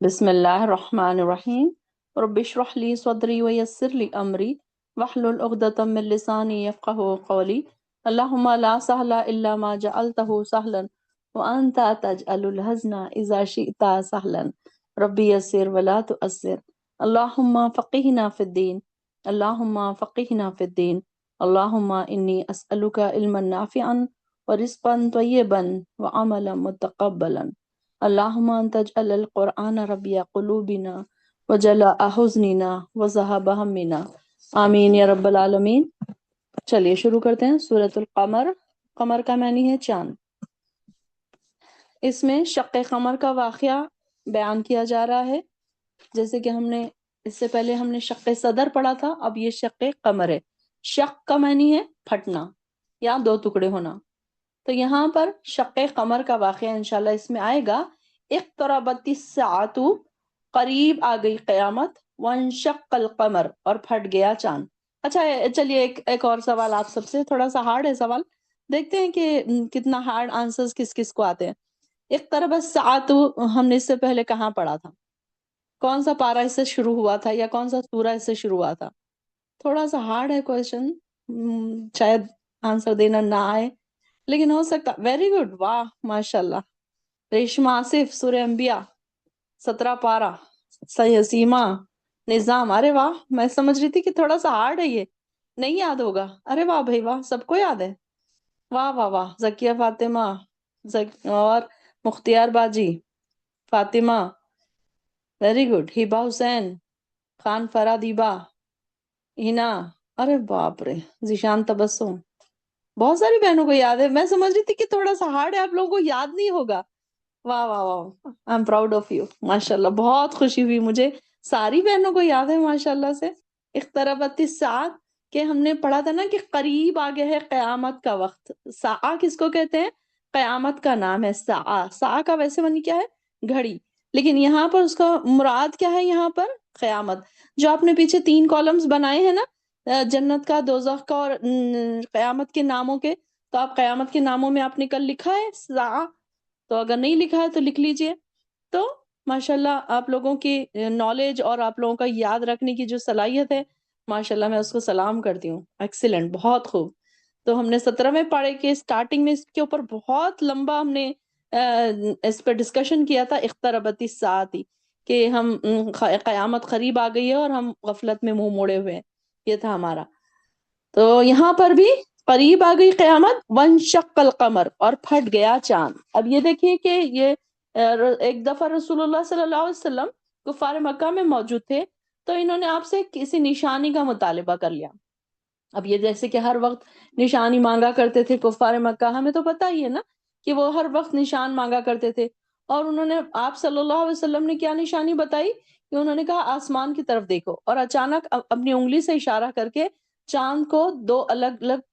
بسم اللہ الرحمن الرحیم رب اشرح لی صدری ویسر لی امری واحلل عقدۃ من لسانی یفقہوا قولی اللہم لا سہل الا ما جعلتہ سہلا وانت تجعل الحزن اذا شئت سہلا ربی یسر ولا تؤثر اللہم فقہنا فی الدین اللہم فقہنا فی الدین اللہم انی اسألک علما نافعا ورزقا طیبا وعملا متقبلا اللہم ان تجعل القرآن ربیع قلوبنا وجلاء حزننا وذہاب ہمنا آمین یا رب العالمین۔ چلیے شروع کرتے ہیں۔ سورۃ القمر، قمر کا معنی ہے چاند۔ اس میں شق قمر کا واقعہ بیان کیا جا رہا ہے، جیسے کہ اس سے پہلے ہم نے شق صدر پڑھا تھا، اب یہ شق قمر ہے۔ شق کا معنی ہے پھٹنا یا دو ٹکڑے ہونا، تو یہاں پر شق قمر کا واقعہ انشاءاللہ اس میں آئے گا۔ اقتربت الساعۃ، قریب آ گئی قیامت، وانشق القمر، اور پھٹ گیا چاند۔ اچھا چلیے ایک اور سوال آپ سب سے، تھوڑا سا ہارڈ ہے سوال، دیکھتے ہیں کہ کتنا ہارڈ آنسرز کس کس کو آتے ہیں۔ اقتربت الساعۃ ہم نے اس سے پہلے کہاں پڑھا تھا؟ کون سا پارہ اس سے شروع ہوا تھا یا کون سا سورہ اس سے شروع ہوا تھا؟ تھوڑا سا ہارڈ ہے کویشچن، شاید آنسر دینا نہ آئے، لیکن ہو سکتا۔ ویری گڈ، واہ ماشاء اللہ۔ ریشم آصف، سورہ انبیاء 17 پارہ، صحیح سیما نظام، ارے واہ، میں سمجھ رہی تھی کہ تھوڑا سا ہارڈ ہے، یہ نہیں یاد ہوگا۔ ارے واہ بھائی واہ، سب کو یاد ہے، واہ واہ واہ۔ زکیہ فاطمہ اور مختیار باجی، فاطمہ، ویری گڈ۔ ہبا حسین، خان فراد ہبا، ہنا، ارے باپ رے، ذیشان تبسم، بہت ساری بہنوں کو یاد ہے۔ میں سمجھ رہی تھی کہ تھوڑا سا ہارڈ ہے، آپ لوگوں کو یاد نہیں ہوگا۔ واہ واہ واہ، I am proud of you, ماشاء اللہ، بہت خوشی ہوئی مجھے، ساری بہنوں کو یاد ہے ماشاء اللہ سے۔ اقتربت الساعۃ، کہ ہم نے پڑھا تھا نا کہ قریب آ گیا ہے قیامت کا وقت۔ ساعہ کس کو کہتے ہیں؟ قیامت کا نام ہے ساعہ۔ ساعہ کا ویسے معنی کیا ہے؟ گھڑی، لیکن یہاں پر اس کا مراد کیا ہے؟ یہاں پر قیامت۔ جو آپ نے پیچھے 3 کالمز بنائے ہیں نا، جنت کا، دوزخ کا اور قیامت کے ناموں کے، تو آپ قیامت کے ناموں میں آپ نے کل لکھا ہے ساعہ، تو اگر نہیں لکھا ہے تو لکھ لیجئے۔ تو ماشاءاللہ آپ لوگوں کی نالج اور آپ لوگوں کا یاد رکھنے کی جو صلاحیت ہے، ماشاءاللہ میں اس کو سلام کرتی ہوں۔ ایکسیلنٹ، بہت خوب۔ تو ہم نے 17ویں پارے کے سٹارٹنگ میں اس کے اوپر بہت لمبا ہم نے اس پہ ڈسکشن کیا تھا، اقتربت الساعۃ، کہ ہم قیامت قریب آ گئی ہے اور ہم غفلت میں منہ موڑے ہوئے ہیں، یہ تھا ہمارا۔ تو یہاں پر بھی قریب آ گئی قیامت، وانشق القمر، اور پھٹ گیا چاند۔ اب یہ دیکھیے کہ یہ ایک دفعہ رسول اللہ صلی اللہ علیہ وسلم کفار مکہ میں موجود تھے، تو انہوں نے آپ سے کسی نشانی کا مطالبہ کر لیا۔ اب یہ جیسے کہ ہر وقت نشانی مانگا کرتے تھے کفار مکہ، ہمیں تو پتہ ہی ہے نا کہ وہ ہر وقت نشان مانگا کرتے تھے، اور انہوں نے آپ صلی اللہ علیہ وسلم نے کیا نشانی بتائی کہ انہوں نے کہا آسمان کی طرف دیکھو، اور اچانک اپنی انگلی سے اشارہ کر کے چاند کو 2 الگ الگ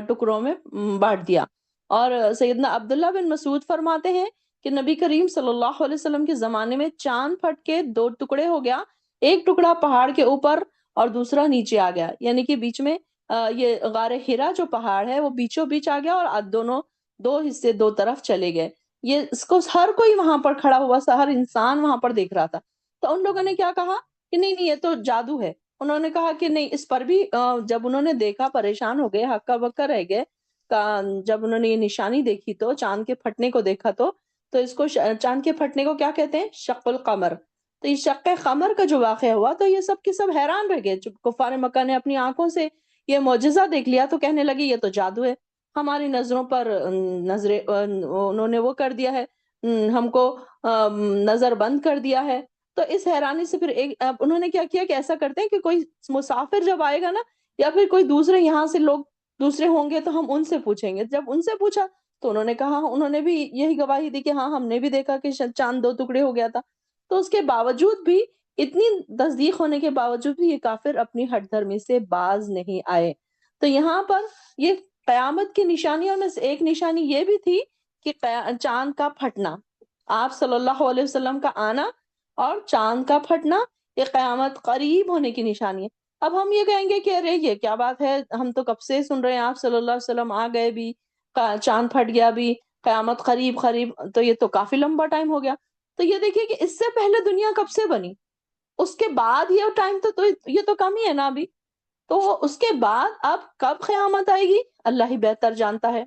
ٹکڑوں میں بانٹ دیا۔ اور سیدنا عبداللہ بن مسعود فرماتے ہیں کہ نبی کریم صلی اللہ علیہ وسلم کے زمانے میں چاند پھٹ کے 2 ٹکڑے ہو گیا، ایک ٹکڑا پہاڑ کے اوپر اور دوسرا نیچے آ گیا، یعنی کہ بیچ میں یہ غار ہرا جو پہاڑ ہے وہ بیچوں بیچ آ گیا، اور دونوں 2 حصے 2 طرف چلے گئے۔ یہ اس کو ہر کوئی وہاں پر کھڑا ہوا سا، ہر انسان وہاں پر دیکھ رہا تھا۔ تو ان لوگوں نے کیا کہا کہ نہیں نہیں، یہ تو جادو ہے۔ انہوں نے کہا کہ نہیں، اس پر بھی جب انہوں نے دیکھا پریشان ہو گئے، ہکا بکا رہ گئے، جب انہوں نے یہ نشانی دیکھی تو چاند کے پھٹنے کو دیکھا، تو اس کو چاند کے پھٹنے کو کیا کہتے ہیں؟ شق القمر۔ تو یہ شق قمر کا جو واقعہ ہوا تو یہ سب کے سب حیران رہ گئے۔ جب کفار مکہ نے اپنی آنکھوں سے یہ معجزہ دیکھ لیا تو کہنے لگے یہ تو جادو ہے، ہماری نظروں پر نظریں انہوں نے وہ کر دیا ہے، ہم کو نظر بند کر دیا ہے۔ تو اس حیرانی سے پھر اب انہوں نے کیا کیا کہ ایسا کرتے ہیں کہ کوئی مسافر جب آئے گا نا، یا پھر کوئی دوسرے یہاں سے لوگ دوسرے ہوں گے تو ہم ان سے پوچھیں گے۔ جب ان سے پوچھا تو انہوں نے کہا، انہوں نے بھی یہی گواہی دی کہ ہاں ہم نے بھی دیکھا کہ چاند 2 ٹکڑے ہو گیا تھا۔ تو اس کے باوجود بھی، اتنی تصدیق ہونے کے باوجود بھی، یہ کافر اپنی ہٹ دھرمی سے باز نہیں آئے۔ تو یہاں پر یہ قیامت کی نشانیوں میں سے ایک نشانی یہ بھی تھی کہ چاند کا پھٹنا، آپ صلی اللہ علیہ وسلم کا آنا اور چاند کا پھٹنا، یہ قیامت قریب ہونے کی نشانی ہے۔ اب ہم یہ کہیں گے کہ ارے یہ کیا بات ہے، ہم تو کب سے سن رہے ہیں، آپ صلی اللہ علیہ وسلم آ گئے بھی، چاند پھٹ گیا بھی، قیامت قریب قریب، تو یہ تو کافی لمبا ٹائم ہو گیا۔ تو یہ دیکھیے کہ اس سے پہلے دنیا کب سے بنی، اس کے بعد یہ ٹائم تو یہ تو کم ہی ہے نا ابھی، تو اس کے بعد اب کب قیامت آئے گی اللہ ہی بہتر جانتا ہے۔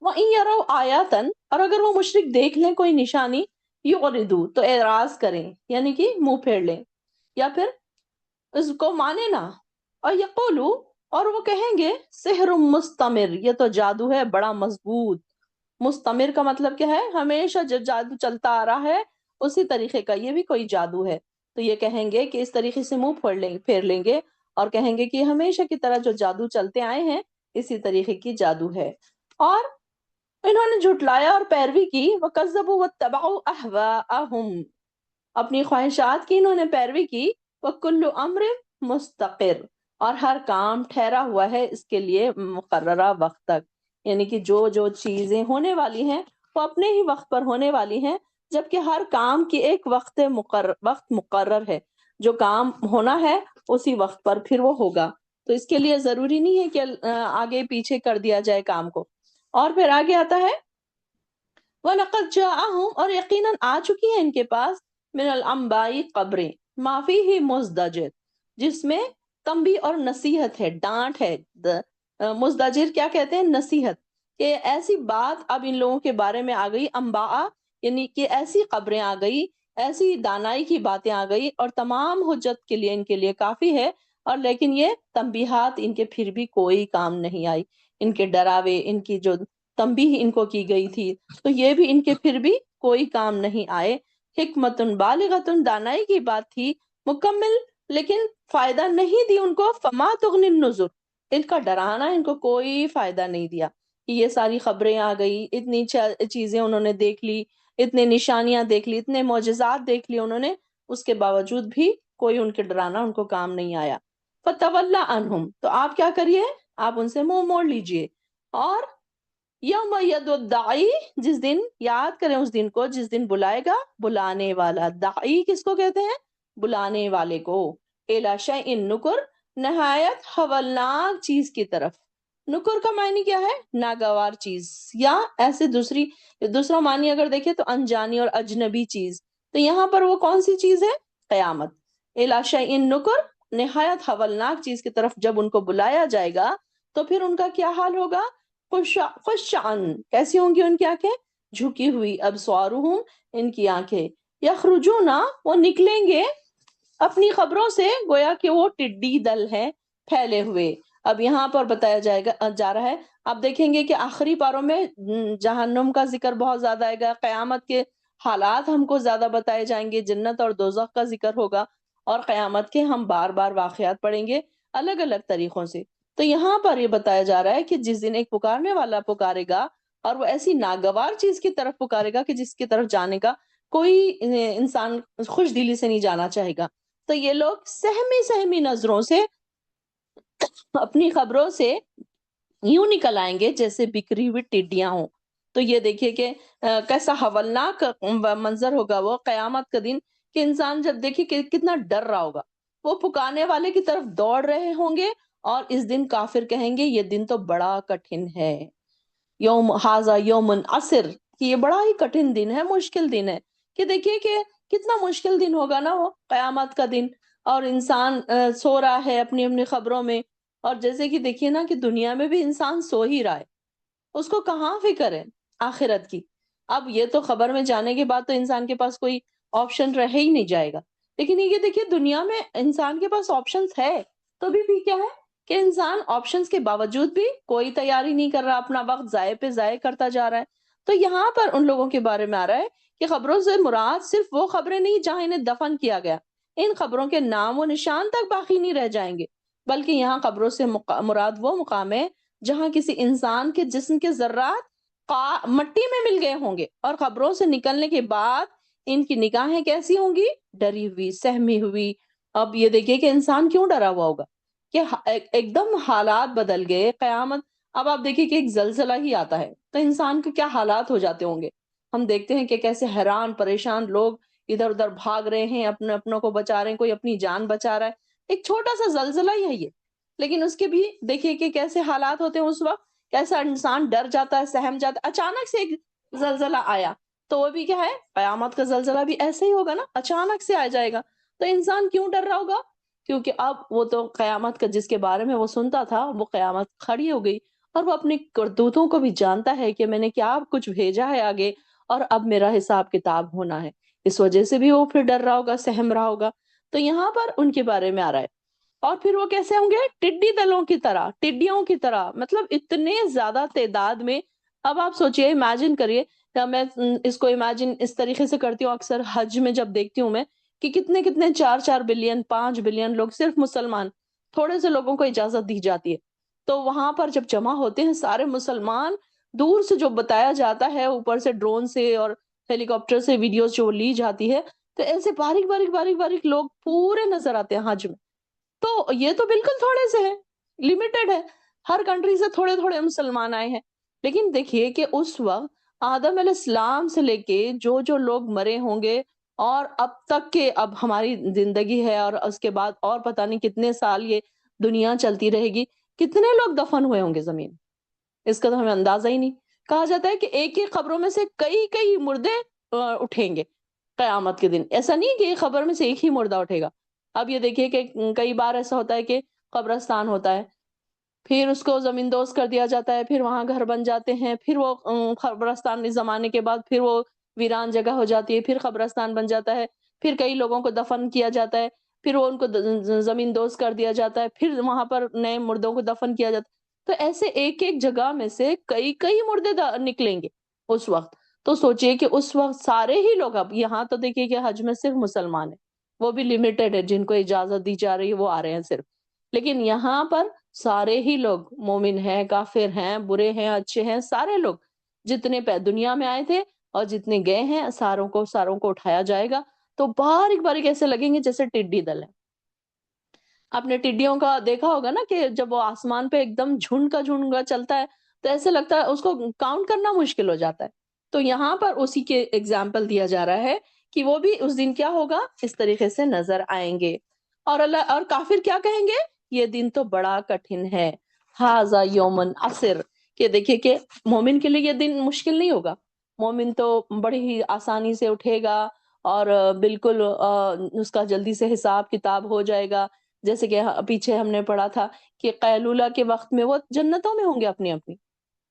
وَإِن يَرَوْا آيَاتًا، اور اگر وہ مشرک دیکھ لیں کوئی نشانی، يُعْرِضُوا، تو اعراض کریں، یعنی کہ منہ پھیر لیں یا پھر اس کو مانے نہ، اور یقولوا، اور وہ کہیں گے سحر مستمر، یہ تو جادو ہے بڑا مضبوط۔ مستمر کا مطلب کیا ہے؟ ہمیشہ جو جادو چلتا آ رہا ہے اسی طریقے کا یہ بھی کوئی جادو ہے۔ تو یہ کہیں گے کہ اس طریقے سے منہ پھیر لیں گے اور کہیں گے کہ ہمیشہ کی طرح جو جادو چلتے آئے ہیں اسی طریقے کی جادو ہے۔ اور انہوں نے جھٹلایا اور پیروی کی، وَكَذَّبُوا وَاتَّبَعُوا أَهْوَاءَهُمْ، اپنی خواہشات کی انہوں نے پیروی کی، وَكُلُّ أَمْرٍ مُسْتَقِرٌ، اور ہر کام ٹھہرا ہوا ہے اس کے لیے مقررہ وقت تک، یعنی کہ جو جو چیزیں ہونے والی ہیں وہ اپنے ہی وقت پر ہونے والی ہیں، جبکہ ہر کام کی ایک وقت مقرر ہے، جو کام ہونا ہے اسی وقت پر پھر وہ ہوگا، تو اس کے لیے ضروری نہیں ہے کہ آگے پیچھے کر دیا جائے کام کو۔ اور پھر آگے آتا ہے وَلَقَدْ جَاءَهُمْ، اور یقیناً آ چکی ہیں ان کے پاس، من الانباء خبریں، ما فیہ مزدجر، جس میں تنبیہ اور نصیحت ہے، ڈانٹ ہے۔ مزدجر کیا کہتے ہیں؟ نصیحت، کہ ایسی بات اب ان لوگوں کے بارے میں آ گئی، انباء یعنی کہ ایسی خبریں آ گئی، ایسی دانائی کی باتیں آ گئی، اور تمام حجت کے لیے ان کے لیے کافی ہے، اور لیکن یہ تنبیہات ان کے پھر بھی کوئی کام نہیں آئی، ان کے ڈراوے، ان کی جو تنبیہ ان کو کی گئی تھی تو یہ بھی ان کے پھر بھی کوئی کام نہیں آئے۔ حکمت بالغۃ، دانائی کی بات تھی مکمل، لیکن فائدہ نہیں دی ان کو، فما تغنی النذر، ان کا ڈرانا ان کو کوئی فائدہ نہیں دیا، کہ یہ ساری خبریں آ گئی، اتنی چیزیں انہوں نے دیکھ لی، اتنے نشانیاں دیکھ لی، اتنے معجزات دیکھ لی انہوں نے، اس کے باوجود بھی کوئی ان کے ڈرانا ان کو کام نہیں آیا۔ فتولی عنہم، تو آپ کیا کریے؟ آپ ان سے منہ موڑ لیجئے۔ اور یوم ید الداعی، جس دن، یاد کریں اس دن کو جس دن بلائے گا بلانے والا، داعی کس کو کہتے ہیں؟ بلانے والے کو، الی شیء نکر، نہایت ہولناک چیز کی طرف۔ نکر کا معنی کیا ہے؟ ناگوار چیز، یا ایسے دوسرا معنی اگر دیکھیں تو انجانی اور اجنبی چیز، تو یہاں پر وہ کون سی چیز ہے؟ قیامت۔ الی شیء نکر، نہایت ہولناک چیز کی طرف جب ان کو بلایا جائے گا تو پھر ان کا کیا حال ہوگا؟ خشعن، کیسی ہوں گی ان کی آنکھیں؟ جھکی ہوئی، ابصارہم، ان کی آنکھیں، یخرجون، وہ نکلیں گے اپنی خبروں سے گویا کہ وہ ٹڈی دل ہیں پھیلے ہوئے۔ اب یہاں پر بتایا جا رہا ہے، آپ دیکھیں گے کہ آخری پاروں میں جہنم کا ذکر بہت زیادہ آئے گا، قیامت کے حالات ہم کو زیادہ بتائے جائیں گے، جنت اور دوزخ کا ذکر ہوگا، اور قیامت کے ہم بار بار واقعات پڑھیں گے الگ الگ طریقوں سے۔ تو یہاں پر یہ بتایا جا رہا ہے کہ جس دن ایک پکارنے والا پکارے گا اور وہ ایسی ناگوار چیز کی طرف پکارے گا کہ جس کی طرف جانے کا کوئی انسان خوش دلی سے نہیں جانا چاہے گا، تو یہ لوگ سہمی نظروں سے اپنی خبروں سے یوں نکل آئیں گے جیسے بکھری ہوئی ٹڈیاں ہوں۔ تو یہ دیکھیے کہ کیسا ہولناک منظر ہوگا وہ قیامت کا دن، کہ انسان جب دیکھے کہ کتنا ڈر رہا ہوگا، وہ پکارنے والے کی طرف دوڑ رہے ہوں گے، اور اس دن کافر کہیں گے یہ دن تو بڑا کٹھن ہے، یوم ھذا یوم عسر، کہ یہ بڑا ہی کٹھن دن ہے، مشکل دن ہے، کہ دیکھیے کہ کتنا مشکل دن ہوگا نا وہ قیامت کا دن، اور انسان سو رہا ہے اپنی اپنی خبروں میں، اور جیسے کہ دیکھیے نا کہ دنیا میں بھی انسان سو ہی رہا ہے، اس کو کہاں فکر ہے آخرت کی؟ اب یہ تو خبر میں جانے کے بعد تو انسان کے پاس کوئی آپشن رہ ہی نہیں جائے گا، لیکن یہ دیکھیے دنیا میں انسان کے پاس آپشنز ہے، تو بھی کیا ہے کہ انسان آپشنز کے باوجود بھی کوئی تیاری نہیں کر رہا، اپنا وقت ضائع پہ ضائع کرتا جا رہا ہے۔ تو یہاں پر ان لوگوں کے بارے میں آ رہا ہے کہ خبروں سے مراد صرف وہ خبریں نہیں جہاں انہیں دفن کیا گیا، ان خبروں کے نام و نشان تک باقی نہیں رہ جائیں گے، بلکہ یہاں خبروں سے مراد وہ مقام ہے جہاں کسی انسان کے جسم کے ذرات مٹی میں مل گئے ہوں گے، اور خبروں سے نکلنے کے بعد ان کی نگاہیں کیسی ہوں گی؟ ڈری ہوئی، سہمی ہوئی۔ اب یہ دیکھیے کہ انسان کیوں ڈرا ہوا ہوگا کہ ایک دم حالات بدل گئے قیامت۔ اب آپ دیکھیے کہ ایک زلزلہ ہی آتا ہے تو انسان کے کیا حالات ہو جاتے ہوں گے، ہم دیکھتے ہیں کہ کیسے حیران پریشان لوگ ادھر ادھر بھاگ رہے ہیں، اپنوں کو بچا رہے ہیں، کوئی اپنی جان بچا رہا ہے، ایک چھوٹا سا زلزلہ ہی ہے یہ، لیکن اس کے بھی دیکھیے کہ کیسے حالات ہوتے ہیں اس وقت، کیسا انسان ڈر جاتا ہے، سہم جاتا ہے، اچانک سے ایک زلزلہ آیا تو وہ بھی کیا ہے، قیامت کا زلزلہ بھی ایسے ہی ہوگا نا، اچانک سے آ جائے گا. تو انسان کیوں ڈر رہا ہوگا؟ کیونکہ اب وہ تو قیامت کا جس کے بارے میں وہ سنتا تھا، وہ قیامت کھڑی ہو گئی، اور وہ اپنی کرتوتوں کو بھی جانتا ہے کہ میں نے کیا کچھ بھیجا ہے آگے، اور اب میرا حساب کتاب ہونا ہے. اس وجہ سے بھی وہ پھر ڈر رہا ہوگا، سہم رہا ہوگا. تو یہاں پر ان کے بارے میں آ رہا ہے. اور پھر وہ کیسے ہوں گے؟ ٹڈی دلوں کی طرح، ٹڈیوں کی طرح، مطلب اتنے زیادہ تعداد میں. اب آپ سوچئے، امیجن کریے. میں اس کو امیجن اس طریقے سے کرتی ہوں اکثر حج میں جب دیکھتی ہوں میں، کہ کتنے کتنے 4 بلین 5 بلین لوگ، صرف مسلمان، تھوڑے سے لوگوں کو اجازت دی جاتی ہے. تو وہاں پر جب جمع ہوتے ہیں سارے مسلمان، دور سے جو بتایا جاتا ہے، اوپر سے ڈرون سے اور ہیلی کاپٹر سے ویڈیوز جو لی جاتی ہے، تو ایسے باریک باریک باریک باریک لوگ پورے نظر آتے ہیں حج میں. تو یہ تو بالکل تھوڑے سے ہے، لمیٹڈ ہے. ہر کنٹری سے تھوڑے تھوڑے مسلمان آئے ہیں. لیکن دیکھیے کہ اس وقت آدم علیہ السلام سے لے کے جو جو لوگ مرے ہوں گے، اور اب تک کے اب ہماری زندگی ہے، اور اس کے بعد اور پتہ نہیں کتنے سال یہ دنیا چلتی رہے گی، کتنے لوگ دفن ہوئے ہوں گے زمین. اس کا تو ہمیں اندازہ ہی نہیں. کہا جاتا ہے کہ ایک ایک قبروں میں سے کئی کئی مردے اٹھیں گے قیامت کے دن. ایسا نہیں کہ ایک قبر میں سے ایک ہی مردہ اٹھے گا. اب یہ دیکھیے کہ کئی بار ایسا ہوتا ہے کہ قبرستان ہوتا ہے، پھر اس کو زمین دوز کر دیا جاتا ہے، پھر وہاں گھر بن جاتے ہیں، پھر وہ قبرستان زمانے کے بعد پھر وہ ویران جگہ ہو جاتی ہے، پھر قبرستان بن جاتا ہے، پھر کئی لوگوں کو دفن کیا جاتا ہے، پھر وہ ان کو زمین دوز کر دیا جاتا ہے، پھر وہاں پر نئے مردوں کو دفن کیا جاتا ہے. تو ایسے ایک ایک جگہ میں سے کئی کئی مردے نکلیں گے اس وقت. تو سوچئے کہ اس وقت سارے ہی لوگ، اب یہاں تو دیکھیے کہ حج میں صرف مسلمان ہیں، وہ بھی لمیٹڈ ہے، جن کو اجازت دی جا رہی ہے وہ آ رہے ہیں صرف. لیکن یہاں پر سارے ہی لوگ، مومن ہیں، کافر ہیں، برے ہیں، اچھے ہیں، سارے لوگ جتنے دنیا میں آئے تھے اور جتنے گئے ہیں، ساروں کو اٹھایا جائے گا. تو باریک باریک ایسے لگیں گے جیسے ٹڈی دل ہے. آپ نے ٹڈیوں کا دیکھا ہوگا نا، کہ جب وہ آسمان پہ ایک دم جھنڈ کا جھنڈ چلتا ہے، تو ایسے لگتا ہے اس کو کاؤنٹ کرنا مشکل ہو جاتا ہے. تو یہاں پر اسی کے ایگزامپل دیا جا رہا ہے کہ وہ بھی اس دن کیا ہوگا، اس طریقے سے نظر آئیں گے. اور اللہ اور کافر کیا کہیں گے؟ یہ دن تو بڑا کٹھن ہے، ھذا یومن عسر. کہ دیکھیے کہ مومن کے لیے یہ دن مشکل نہیں ہوگا. مومن تو بڑی ہی آسانی سے اٹھے گا، اور بالکل اس کا جلدی سے حساب کتاب ہو جائے گا. جیسے کہ پیچھے ہم نے پڑھا تھا کہ قیلولہ کے وقت میں وہ جنتوں میں ہوں گے اپنی اپنی.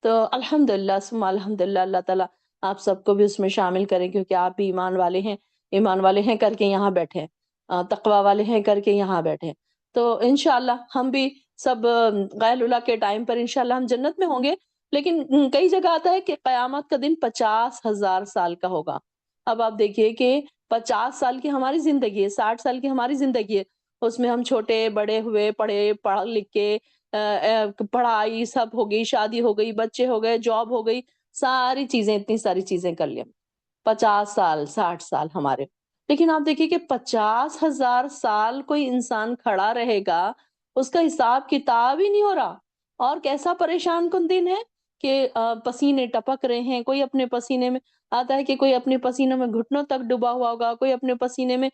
تو الحمدللہ ثم الحمدللہ، اللہ تعالیٰ آپ سب کو بھی اس میں شامل کریں، کیونکہ آپ بھی ایمان والے ہیں. ایمان والے ہیں کر کے یہاں بیٹھے ہیں، تقوی والے ہیں کر کے یہاں بیٹھے ہیں. تو انشاءاللہ ہم بھی سب قیلولہ کے ٹائم پر انشاءاللہ ہم جنت میں ہوں گے. لیکن کئی جگہ آتا ہے کہ قیامت کا دن 50,000 سال کا ہوگا. اب آپ دیکھیے کہ 50 سال کی ہماری زندگی ہے، 60 سال کی ہماری زندگی ہے. اس میں ہم چھوٹے بڑے ہوئے، پڑھے پڑھ لکھ کے، پڑھائی سب ہو گئی، شادی ہو گئی، بچے ہو گئے، جاب ہو گئی، ساری چیزیں، اتنی ساری چیزیں کر لیں. 50 سال 60 سال ہمارے. لیکن آپ دیکھیے کہ 50,000 سال کوئی انسان کھڑا رہے گا، اس کا حساب کتاب ہی نہیں ہو رہا. اور کیسا پریشان کن دن ہے کہ پسینے ٹپک رہے ہیں. کوئی اپنے پسینے میں آتا ہے کہ کوئی اپنے پسینے میں گھٹنوں تک ڈوبا ہوا ہوگا، کوئی اپنے پسینے میں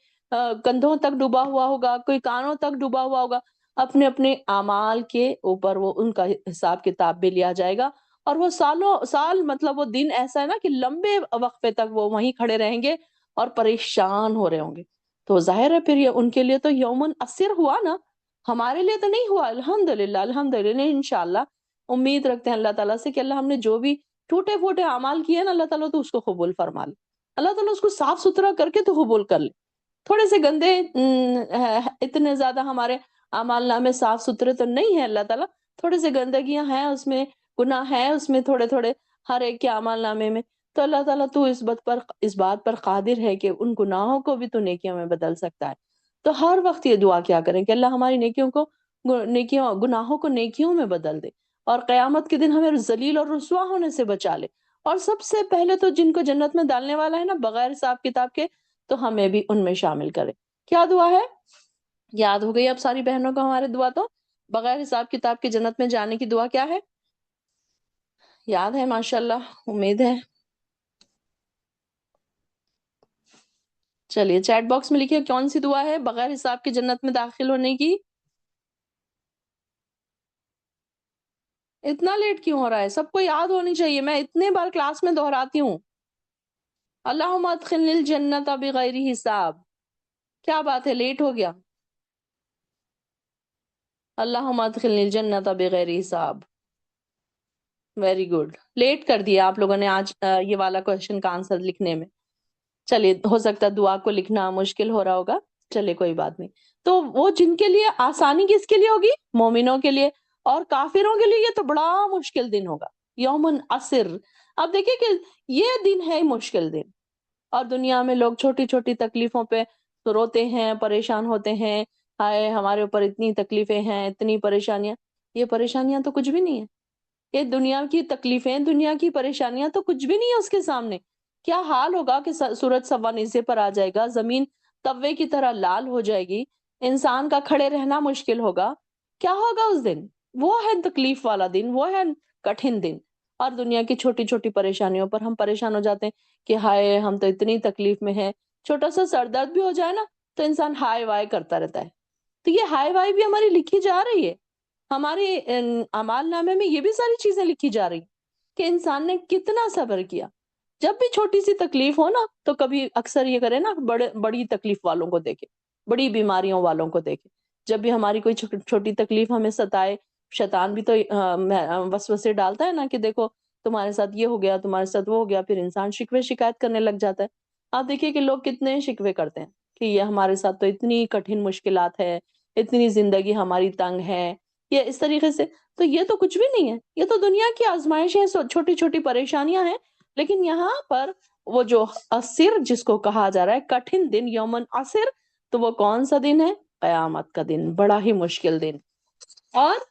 کندھوں تک ڈوبا ہوا ہوگا، کوئی کانوں تک ڈوبا ہوا ہوگا. اپنے اپنے اعمال کے اوپر وہ ان کا حساب کتاب بھی لیا جائے گا. اور وہ سالوں سال، مطلب وہ دن ایسا ہے نا کہ لمبے وقفے تک وہ وہیں کھڑے رہیں گے اور پریشان ہو رہے ہوں گے. تو ظاہر ہے پھر یہ ان کے لیے تو یومن عسر ہوا نا، ہمارے لیے تو نہیں ہوا. الحمدللہ الحمدللہ، انشاءاللہ امید رکھتے ہیں اللہ تعالیٰ سے کہ اللہ ہم نے جو بھی ٹوٹے پھوٹے اعمال کیے نا، اللہ تعالیٰ تو اس کو قبول فرما لے. اللہ تعالیٰ اس کو صاف ستھرا کر کے تو قبول کر لے. تھوڑے سے گندے، اتنے زیادہ ہمارے اعمال نامے صاف ستھرے تو نہیں ہیں اللہ تعالیٰ، تھوڑے سے گندگیاں ہیں اس میں، گناہ ہے اس میں تھوڑے تھوڑے، ہر ایک کے اعمال نامے میں. تو اللہ تعالیٰ تو اس بات پر قادر ہے کہ ان گناہوں کو بھی تو نیکیوں میں بدل سکتا ہے. تو ہر وقت یہ دعا کیا کریں کہ اللہ ہماری گناہوں کو نیکیوں میں بدل دے، اور قیامت کے دن ہمیں ذلیل اور رسوا ہونے سے بچا لے. اور سب سے پہلے تو جن کو جنت میں ڈالنے والا ہے نا، بغیر حساب کتاب کے، تو ہمیں بھی ان میں شامل کرے. کیا دعا ہے؟ یاد ہو گئی اب ساری بہنوں کو ہمارے دعا تو؟ بغیر حساب کتاب کے جنت میں جانے کی دعا کیا ہے؟ یاد ہے ماشاءاللہ، امید ہے. چلیے چیٹ باکس میں لکھیے کون سی دعا ہے بغیر حساب کے جنت میں داخل ہونے کی. اتنا لیٹ کیوں ہو رہا ہے؟ سب کو یاد ہونی چاہیے، میں اتنے بار کلاس میں دہراتی ہوں. اللہم ادخلنی الجنت بغیر حساب، کیا بات ہے لیٹ ہو گیا؟ اللہم ادخلنی الجنت بغیر حساب، ویری گڈ، لیٹ کر دیا آپ لوگوں نے آج یہ والا کوشچن کا آنسر لکھنے میں. چلیے ہو سکتا ہے دعا کو لکھنا مشکل ہو رہا ہوگا، چلیے کوئی بات نہیں. تو وہ جن کے لیے آسانی کس کے لیے ہوگی؟ مومنوں کے لیے. اور کافروں کے لیے یہ تو بڑا مشکل دن ہوگا، یومن عسر. اب دیکھیں کہ یہ دن ہے مشکل دن، اور دنیا میں لوگ چھوٹی چھوٹی تکلیفوں پہ روتے ہیں، پریشان ہوتے ہیں، ہائے ہمارے اوپر اتنی تکلیفیں ہیں، اتنی پریشانیاں. یہ پریشانیاں تو کچھ بھی نہیں ہے، یہ دنیا کی تکلیفیں، دنیا کی پریشانیاں تو کچھ بھی نہیں ہے اس کے سامنے. کیا حال ہوگا کہ سورج سوا نیزے پر آ جائے گا، زمین توے کی طرح لال ہو جائے گی، انسان کا کھڑے رہنا مشکل ہوگا. کیا ہوگا اس دن؟ وہ ہے تکلیف والا دن، وہ ہے کٹھن دن. اور دنیا کی چھوٹی چھوٹی پریشانیوں پر ہم پریشان ہو جاتے ہیں کہ ہائے ہم تو اتنی تکلیف میں ہیں. چھوٹا سا سر درد بھی ہو جائے نا تو انسان ہائے وائے کرتا رہتا ہے. تو یہ ہائے وائے بھی ہماری لکھی جا رہی ہے، ہمارے اعمال نامے میں یہ بھی ساری چیزیں لکھی جا رہی کہ انسان نے کتنا صبر کیا. جب بھی چھوٹی سی تکلیف ہو نا تو کبھی اکثر یہ کرے نا، بڑی تکلیف والوں کو دیکھے، بڑی بیماریوں والوں کو دیکھے. جب بھی ہماری کوئی چھوٹی تکلیف ہمیں ستائے، شیطان بھی تو وسوسے ڈالتا ہے نا کہ دیکھو تمہارے ساتھ یہ ہو گیا، تمہارے ساتھ وہ ہو گیا، پھر انسان شکوے شکایت کرنے لگ جاتا ہے. آپ دیکھیے کہ لوگ کتنے شکوے کرتے ہیں کہ یہ ہمارے ساتھ تو اتنی کٹھن مشکلات ہے، اتنی زندگی ہماری تنگ ہے، یہ اس طریقے سے. تو یہ تو کچھ بھی نہیں ہے، یہ تو دنیا کی آزمائش ہے، چھوٹی چھوٹی پریشانیاں ہیں. لیکن یہاں پر وہ جو عسر جس کو کہا جا رہا ہے، کٹھن دن، یومن عسر، تو وہ کون سا دن ہے؟ قیامت کا دن، بڑا ہی مشکل دن. اور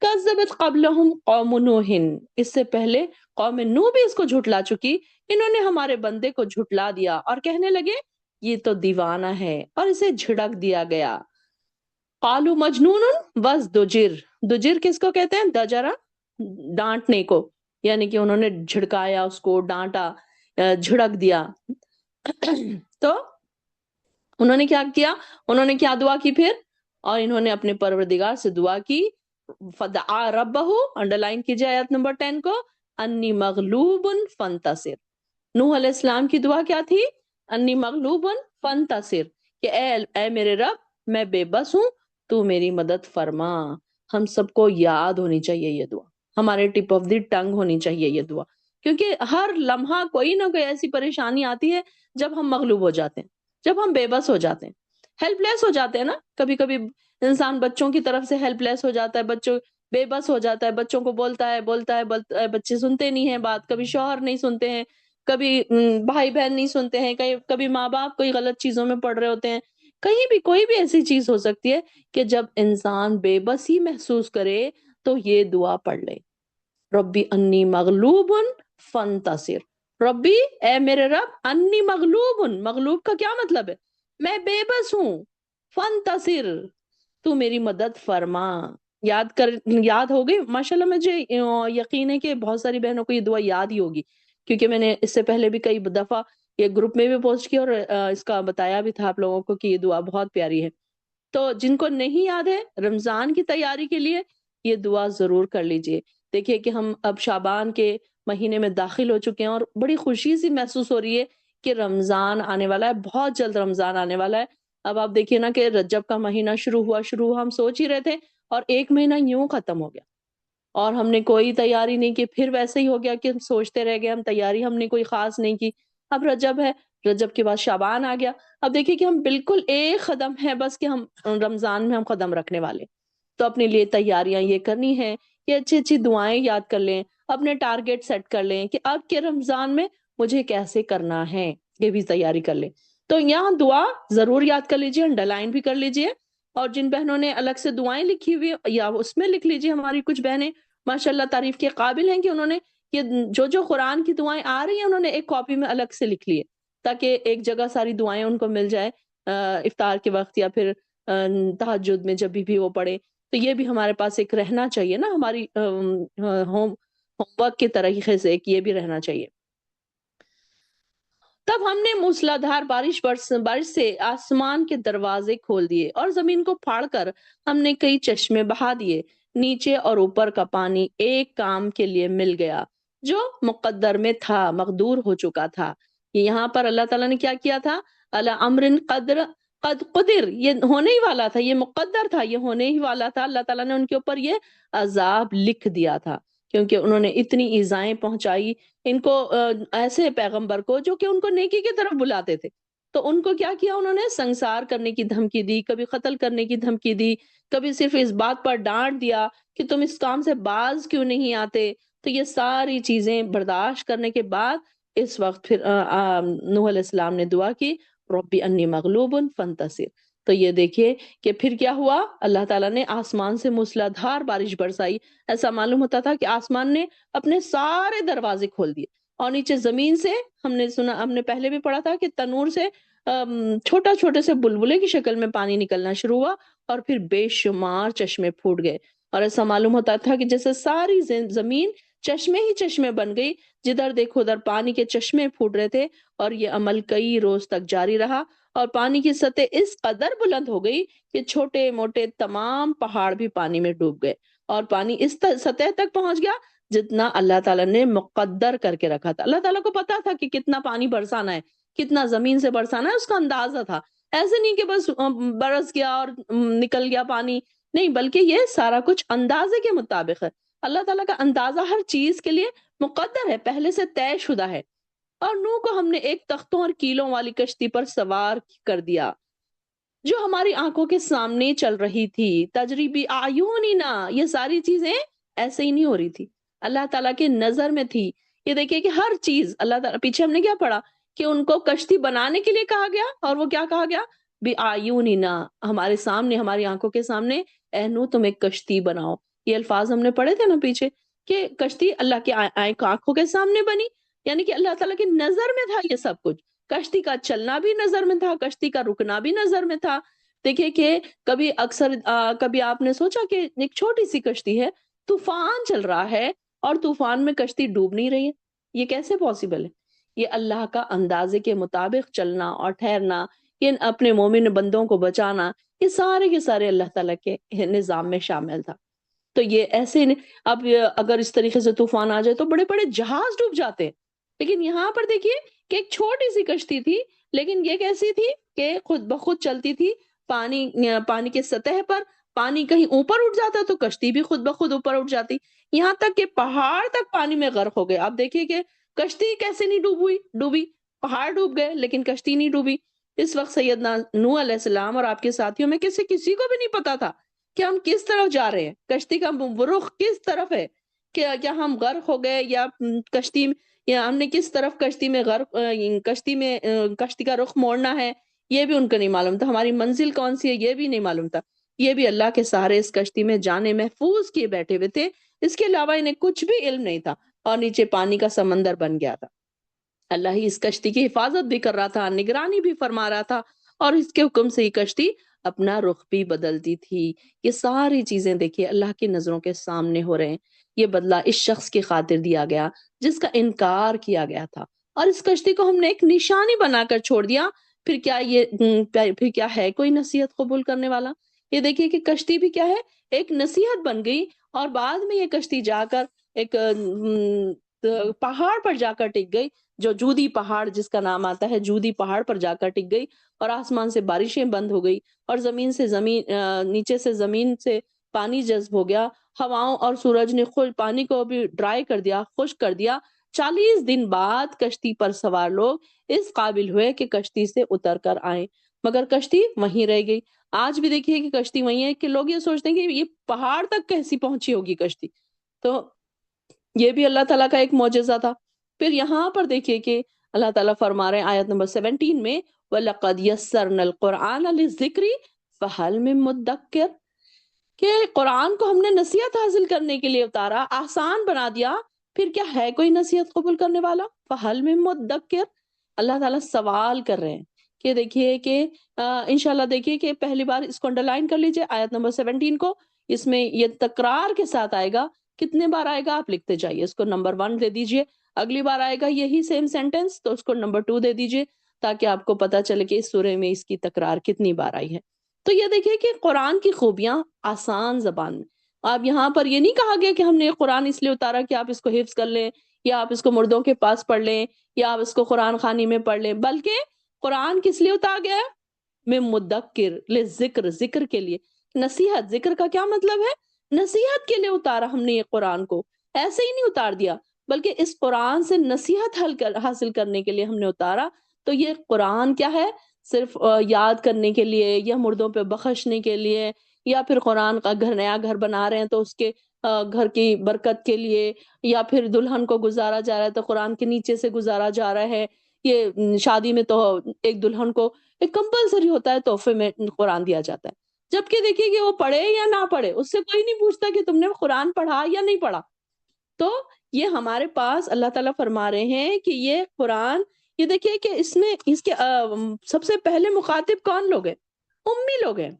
کذبت قبلہم قوم نوح، اس سے پہلے قوم نوح بھی اس کو جھٹلا چکی. انہوں نے ہمارے بندے کو جھٹلا دیا اور کہنے لگے یہ تو دیوانہ ہے، اور اسے جھڑک دیا گیا. قالوا مجنون وازدجر، دجر کس کو کہتے ہیں؟ دجرا، ڈانٹنے کو، یعنی کہ انہوں نے جھڑکایا اس کو، ڈانٹا، جھڑک دیا. تو انہوں نے کیا کیا؟ انہوں نے کیا دعا کی پھر؟ اور انہوں نے اپنے پروردگار سے دعا کی. فدعا ربہ، انڈر لائن کیجئے آیت نمبر 10 کو، انی مغلوب فانتصر. نوح علیہ السلام کی دعا کیا تھی؟ انی مغلوب فانتصر، کہ اے میرے رب میں بے بس ہوں، تو میری مدد فرما. ہم سب کو یاد ہونی چاہیے یہ دعا، ہمارے ٹپ آف دی ٹنگ ہونی چاہیے یہ دعا، کیونکہ ہر لمحہ کوئی نہ کوئی ایسی پریشانی آتی ہے جب ہم مغلوب ہو جاتے ہیں، جب ہم بے بس ہو جاتے ہیں، ہیلپ لیس ہو جاتے ہیں نا. کبھی کبھی انسان بچوں کی طرف سے ہیلپ لیس ہو جاتا ہے، بچوں بے بس ہو جاتا ہے، بچوں کو بولتا ہے بچے سنتے نہیں ہیں بات، کبھی شوہر نہیں سنتے ہیں، کبھی بھائی بہن نہیں سنتے ہیں، کبھی ماں باپ کوئی غلط چیزوں میں پڑ رہے ہوتے ہیں. کہیں بھی کوئی بھی ایسی چیز ہو سکتی ہے کہ جب انسان بے بسی محسوس کرے تو یہ دعا پڑھ لے، ربی انی مغلوب فانتصر. ربی اے میرے رب، انی مغلوب، مغلوب کا کیا مطلب ہے؟ میں بے بس ہوں، فانتصر تو میری مدد فرما. یاد ہو گئی ماشاءاللہ. مجھے یقین ہے کہ بہت ساری بہنوں کو یہ دعا یاد ہی ہوگی، کیونکہ میں نے اس سے پہلے بھی کئی دفعہ یہ گروپ میں بھی پوسٹ کی اور اس کا بتایا بھی تھا آپ لوگوں کو کہ یہ دعا بہت پیاری ہے. تو جن کو نہیں یاد ہے، رمضان کی تیاری کے لیے یہ دعا ضرور کر لیجئے. دیکھیے کہ ہم اب شعبان کے مہینے میں داخل ہو چکے ہیں اور بڑی خوشی سی محسوس ہو رہی ہے کہ رمضان آنے والا ہے، بہت جلد رمضان آنے والا ہے. اب آپ دیکھیے نا کہ رجب کا مہینہ شروع ہوا، ہم سوچ ہی رہے تھے اور ایک مہینہ یوں ختم ہو گیا اور ہم نے کوئی تیاری نہیں کی. پھر ویسے ہی ہو گیا کہ ہم سوچتے رہ گئے، ہم تیاری ہم نے کوئی خاص نہیں کی. اب رجب ہے، رجب کے بعد شعبان آ گیا. اب دیکھیے کہ ہم بالکل ایک قدم ہے بس کہ ہم رمضان میں ہم قدم رکھنے والے. تو اپنے لیے تیاریاں یہ کرنی ہے کہ اچھی اچھی دعائیں یاد کر لیں، اپنے ٹارگٹ سیٹ کر لیں کہ اب کے رمضان میں مجھے کیسے کرنا ہے، یہ بھی تیاری کر لیں. تو یہاں دعا ضرور یاد کر لیجئے، انڈر لائن بھی کر لیجئے. اور جن بہنوں نے الگ سے دعائیں لکھی ہوئی یا اس میں لکھ لیجئے. ہماری کچھ بہنیں ماشاءاللہ تعریف کے قابل ہیں کہ انہوں نے یہ جو قرآن کی دعائیں آ رہی ہیں انہوں نے ایک کاپی میں الگ سے لکھ لیے تاکہ ایک جگہ ساری دعائیں ان کو مل جائے افطار کے وقت یا پھر تہجد میں جب بھی وہ پڑھے. تو یہ بھی ہمارے پاس ایک رہنا چاہیے نا، ہماری ہوم ورک کے طریقے سے ایک یہ بھی رہنا چاہیے. تب ہم نے موسلادھار بارش سے آسمان کے دروازے کھول دیے اور زمین کو پھاڑ کر ہم نے کئی چشمے بہا دیے. نیچے اور اوپر کا پانی ایک کام کے لیے مل گیا جو مقدر میں تھا، مقدور ہو چکا تھا. یہاں پر اللہ تعالیٰ نے کیا کیا تھا؟ اللہ امرن قد قدر، یہ ہونے ہی والا تھا، یہ مقدر تھا، یہ ہونے ہی والا تھا. اللہ تعالیٰ نے ان کے اوپر یہ عذاب لکھ دیا تھا، کیونکہ انہوں نے اتنی ایذائیں پہنچائی ان کو، ایسے پیغمبر کو جو کہ ان کو نیکی کی طرف بلاتے تھے. تو ان کو کیا کیا؟ انہوں نے سنسار کرنے کی دھمکی دی، کبھی قتل کرنے کی دھمکی دی، کبھی صرف اس بات پر ڈانٹ دیا کہ تم اس کام سے باز کیوں نہیں آتے. تو یہ ساری چیزیں برداشت کرنے کے بعد اس وقت پھر نوح علیہ السلام نے دعا کی، ربی انی مغلوب فانتصر. تو یہ دیکھیے کہ پھر کیا ہوا، اللہ تعالیٰ نے آسمان سے موسلا دھار بارش برسائی. ایسا معلوم ہوتا تھا کہ آسمان نے اپنے سارے دروازے کھول دیے، اور نیچے زمین سے ہم نے پہلے بھی پڑھا تھا کہ تنور سے چھوٹا چھوٹے سے بلبلے کی شکل میں پانی نکلنا شروع ہوا، اور پھر بے شمار چشمے پھوٹ گئے. اور ایسا معلوم ہوتا تھا کہ جیسے ساری زمین چشمے ہی چشمے بن گئی، جدھر دیکھو ادھر پانی کے چشمے پھوٹ رہے تھے. اور یہ عمل کئی روز تک جاری رہا، اور پانی کی سطح اس قدر بلند ہو گئی کہ چھوٹے موٹے تمام پہاڑ بھی پانی میں ڈوب گئے، اور پانی اس سطح تک پہنچ گیا جتنا اللہ تعالیٰ نے مقدر کر کے رکھا تھا. اللہ تعالیٰ کو پتا تھا کہ کتنا پانی برسانا ہے، کتنا زمین سے برسانا ہے، اس کا اندازہ تھا. ایسے نہیں کہ بس برس گیا اور نکل گیا پانی، نہیں، بلکہ یہ سارا کچھ اندازے کے مطابق ہے. اللہ تعالیٰ کا اندازہ ہر چیز کے لیے مقدر ہے، پہلے سے طے شدہ ہے. اور نوح کو ہم نے ایک تختوں اور کیلوں والی کشتی پر سوار کر دیا جو ہماری آنکھوں کے سامنے چل رہی تھی. تجریبی اعیننا، یہ ساری چیزیں ایسے ہی نہیں ہو رہی تھی، اللہ تعالیٰ کے نظر میں تھی. یہ دیکھیے کہ ہر چیز اللہ تعالیٰ، پیچھے ہم نے کیا پڑھا کہ ان کو کشتی بنانے کے لیے کہا گیا، اور وہ کیا کہا گیا؟ بِأَعْيُنِنَا، ہمارے سامنے، ہماری آنکھوں کے سامنے اے نوح تم ایک کشتی بناؤ. یہ الفاظ ہم نے پڑھے تھے نا پیچھے، کہ کشتی اللہ کے آنکھوں کے سامنے بنی، یعنی کہ اللہ تعالیٰ کی نظر میں تھا یہ سب کچھ. کشتی کا چلنا بھی نظر میں تھا، کشتی کا رکنا بھی نظر میں تھا. دیکھیے کہ کبھی آپ نے سوچا کہ ایک چھوٹی سی کشتی ہے، طوفان چل رہا ہے، اور طوفان میں کشتی ڈوب نہیں رہی ہے؟ یہ کیسے پاسبل ہے؟ یہ اللہ کا اندازے کے مطابق چلنا اور ٹھہرنا، یہ اپنے مومن بندوں کو بچانا، یہ سارے کے سارے اللہ تعالیٰ کے نظام میں شامل تھا. تو یہ ایسے اب اگر اس طریقے سے طوفان آ جائے تو بڑے بڑے جہاز ڈوب جاتے ہیں، لیکن یہاں پر دیکھیے کہ ایک چھوٹی سی کشتی تھی، لیکن یہ کیسی تھی کہ خود بخود چلتی تھی پانی کے سطح پر. پانی کہیں اوپر اٹھ جاتا تو کشتی بھی خود بخود اوپر اٹھ جاتی، یہاں تک کہ پہاڑ تک پانی میں غرق ہو گئے. آپ دیکھیے کہ کشتی کیسے نہیں ڈوبی، پہاڑ ڈوب گئے لیکن کشتی نہیں ڈوبی. اس وقت سیدنا نوح علیہ السلام اور آپ کے ساتھیوں میں کسی کو بھی نہیں پتا تھا کہ ہم کس طرف جا رہے ہیں، کشتی کا رخ کس طرف ہے، کیا ہم غرق ہو گئے، یا ہم نے کس طرف کشتی کا رخ موڑنا ہے، یہ بھی ان کو نہیں معلوم تھا. ہماری منزل کون سی ہے یہ بھی نہیں معلوم تھا. یہ بھی اللہ کے سہارے اس کشتی میں جانے محفوظ کیے بیٹھے ہوئے تھے، اس کے علاوہ انہیں کچھ بھی علم نہیں تھا، اور نیچے پانی کا سمندر بن گیا تھا. اللہ ہی اس کشتی کی حفاظت بھی کر رہا تھا، نگرانی بھی فرما رہا تھا، اور اس کے حکم سے یہ کشتی اپنا رخ بھی بدلتی تھی. یہ ساری چیزیں دیکھیے اللہ کی نظروں کے سامنے ہو رہے ہیں. یہ بدلہ اس شخص کی خاطر دیا گیا جس کا انکار کیا گیا تھا، اور اس کشتی کو ہم نے ایک نشانی بنا کر چھوڑ دیا. پھر کیا ہے کوئی نصیحت قبول کرنے والا؟ یہ دیکھیے کہ کشتی بھی کیا ہے، ایک نصیحت بن گئی، اور بعد میں یہ کشتی جا کر ایک پہاڑ پر جا کر ٹک گئی، جو جودی پہاڑ جس کا نام آتا ہے، جودی پہاڑ پر جا کر ٹک گئی. اور آسمان سے بارشیں بند ہو گئی، اور نیچے سے زمین سے پانی جذب ہو گیا. ہواؤں اور سورج نے پانی کو بھی ڈرائی کر دیا، خشک کر دیا. 40 دن بعد کشتی پر سوار لوگ اس قابل ہوئے کہ کشتی سے اتر کر آئیں، مگر کشتی وہیں رہ گئی. آج بھی دیکھیے کہ کشتی وہیں ہے، کہ لوگ یہ سوچتے ہیں کہ یہ پہاڑ تک کیسی پہنچی ہوگی کشتی. تو یہ بھی اللہ تعالیٰ کا ایک معجزہ تھا. پھر یہاں پر دیکھیے کہ اللہ تعالیٰ فرما رہے ہیں آیت نمبر 17 میں، وَلَقَدْ يَسَّرْنَا الْقُرْآنَ لِلذِّكْرِ فَهَلْ مِن مُدَّكِّرٍ، کہ قرآن کو ہم نے نصیحت حاصل کرنے کے لیے اتارا، آسان بنا دیا، پھر کیا ہے کوئی نصیحت قبول کرنے والا؟ فَهَلْ مِن مُدَّكِّرٍ. اللہ تعالیٰ سوال کر رہے ہیں کہ دیکھیے کہ انشاءاللہ دیکھیے کہ پہلی بار اس کو انڈرلائن کر لیجئے آیت نمبر 17 کو. اس میں یہ تکرار کے ساتھ آئے گا. کتنے بار آئے گا آپ لکھتے جائیے، اس کو نمبر 1 دے دیجئے. اگلی بار آئے گا یہی سیم سینٹنس تو اس کو نمبر 2 دے دیجئے، تاکہ آپ کو پتا چلے کہ اس سورہ میں اس کی تکرار کتنی بار آئی ہے. تو یہ دیکھیے کہ قرآن کی خوبیاں آسان زبان میں. اب یہاں پر یہ نہیں کہا گیا کہ ہم نے قرآن اس لیے اتارا کہ آپ اس کو حفظ کر لیں یا آپ اس کو مردوں کے پاس پڑھ لیں یا آپ اس کو قرآن خوانی میں پڑھ لیں، بلکہ قرآن کس لیے اتارا گیا ہے؟ میں مدکر ذکر، ذکر کے لیے، نصیحت۔ ذکر کا کیا مطلب ہے؟ نصیحت کے لیے اتارا ہم نے یہ قرآن کو، ایسے ہی نہیں اتار دیا، بلکہ اس قرآن سے نصیحت حاصل کرنے کے لیے ہم نے اتارا۔ تو یہ قرآن کیا ہے؟ صرف یاد کرنے کے لیے یا مردوں پہ بخشنے کے لیے، یا پھر قرآن کا نیا گھر بنا رہے ہیں تو اس کے گھر کی برکت کے لیے، یا پھر دلہن کو گزارا جا رہا ہے تو قرآن کے نیچے سے گزارا جا رہا ہے۔ یہ شادی میں تو ایک دلہن کو ایک کمپلسری ہوتا ہے، تحفے میں قرآن دیا جاتا ہے، جبکہ دیکھیے کہ وہ پڑھے یا نہ پڑھے، اس سے کوئی نہیں پوچھتا کہ تم نے قرآن پڑھا یا نہیں پڑھا۔ تو یہ ہمارے پاس اللہ تعالیٰ فرما رہے ہیں کہ یہ قرآن، یہ دیکھیے کہ اس کے سب سے پہلے مخاطب کون لوگ ہیں؟ امی لوگ ہیں،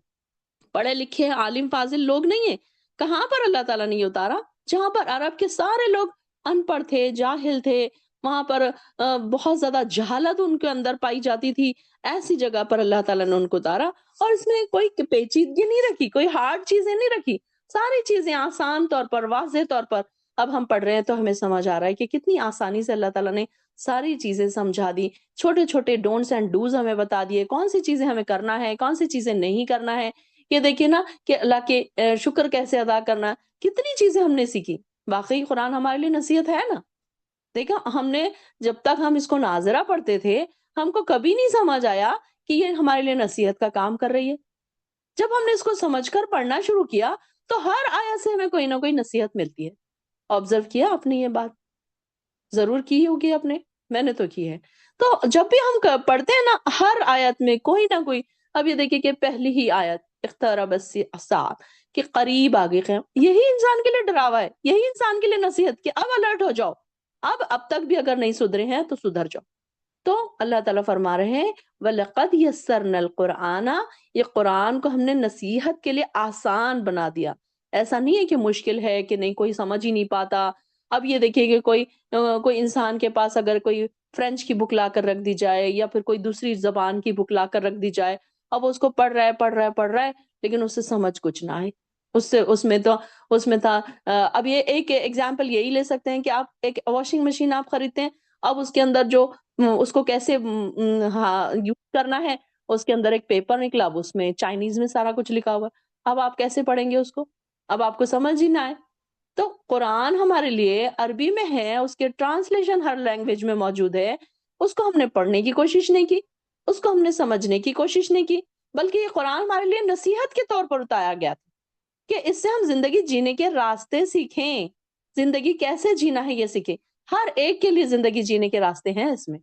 پڑھے لکھے عالم فاضل لوگ نہیں ہیں۔ کہاں پر اللہ تعالیٰ نے یہ اتارا؟ جہاں پر عرب کے سارے لوگ ان پڑھ تھے، جاہل تھے، وہاں پر بہت زیادہ جہالت ان کے اندر پائی جاتی تھی، ایسی جگہ پر اللہ تعالیٰ نے ان کو اتارا، اور اس میں کوئی پیچیدگی نہیں رکھی، کوئی ہارڈ چیزیں نہیں رکھی، ساری چیزیں آسان طور پر، واضح طور پر۔ اب ہم پڑھ رہے ہیں تو ہمیں سمجھ آ رہا ہے کہ کتنی آسانی سے اللہ تعالیٰ نے ساری چیزیں سمجھا دی، چھوٹے چھوٹے ڈونٹس اینڈ ڈوز ہمیں بتا دیے، کون سی چیزیں ہمیں کرنا ہے، کون سی چیزیں نہیں کرنا ہے۔ یہ دیکھیے نا کہ اللہ کے شکر کیسے ادا کرنا ہے، کتنی چیزیں ہم نے سیکھی۔ واقعی قرآن ہمارے لیے نصیحت ہے نا۔ دیکھا ہم نے، جب تک ہم اس کو ناظرہ پڑھتے تھے، ہم کو کبھی نہیں سمجھ آیا کہ یہ ہمارے لیے نصیحت کا کام کر رہی ہے۔ جب ہم نے اس کو سمجھ کر پڑھنا شروع کیا تو ہر آیت سے ہمیں کوئی نہ کوئی نصیحت ملتی ہے۔ آبزرو کیا آپ نے یہ بات؟ ضرور کی ہوگی آپ نے، میں نے تو کی ہے۔ تو جب بھی ہم پڑھتے ہیں نا، ہر آیت میں کوئی نہ کوئی، اب یہ دیکھیے کہ پہلی ہی آیت اقترب الساعۃ، کہ قریب آگے قیامت، یہی انسان کے لیے ڈراوا ہے، یہی انسان کے لیے نصیحت کہ اب الرٹ ہو جاؤ، اب تک بھی اگر نہیں سدھرے ہیں تو سدھر جاؤ۔ تو اللہ تعالیٰ فرما رہے ہیں وَلَقَدْ يَسَّرْنَا الْقُرْآنَ، یہ قرآن کو ہم نے نصیحت کے لیے آسان بنا دیا۔ ایسا نہیں ہے کہ مشکل ہے، کہ نہیں کوئی سمجھ ہی نہیں پاتا۔ اب یہ دیکھیے کہ کوئی انسان کے پاس اگر کوئی فرینچ کی بک لا کر رکھ دی جائے یا پھر کوئی دوسری زبان کی بک لا کر رکھ دی جائے، اب وہ اس کو پڑھ رہا ہے لیکن اس سے سمجھ کچھ نہ آئے، اس میں تھا اب یہ ایک ایگزامپل یہی لے سکتے ہیں کہ آپ ایک واشنگ مشین آپ خریدتے ہیں، اب اس کے اندر جو اس کو کیسے یوز کرنا ہے، اس کے اندر ایک پیپر نکلا، اب اس میں چائنیز میں سارا کچھ لکھا ہوا ہے، اب آپ کیسے پڑھیں گے اس کو؟ اب آپ کو سمجھ ہی نہ آئے۔ تو قرآن ہمارے لیے عربی میں ہے، اس کے ٹرانسلیشن ہر لینگویج میں موجود ہے، اس کو ہم نے پڑھنے کی کوشش نہیں کی، اس کو ہم نے سمجھنے کی کوشش نہیں کی، بلکہ یہ قرآن ہمارے لیے نصیحت کے طور پر اتارا گیا تھا کہ اس سے ہم زندگی جینے کے راستے سیکھیں، زندگی کیسے جینا ہے یہ سیکھیں۔ ہر ایک کے لیے زندگی جینے کے راستے ہیں اس میں۔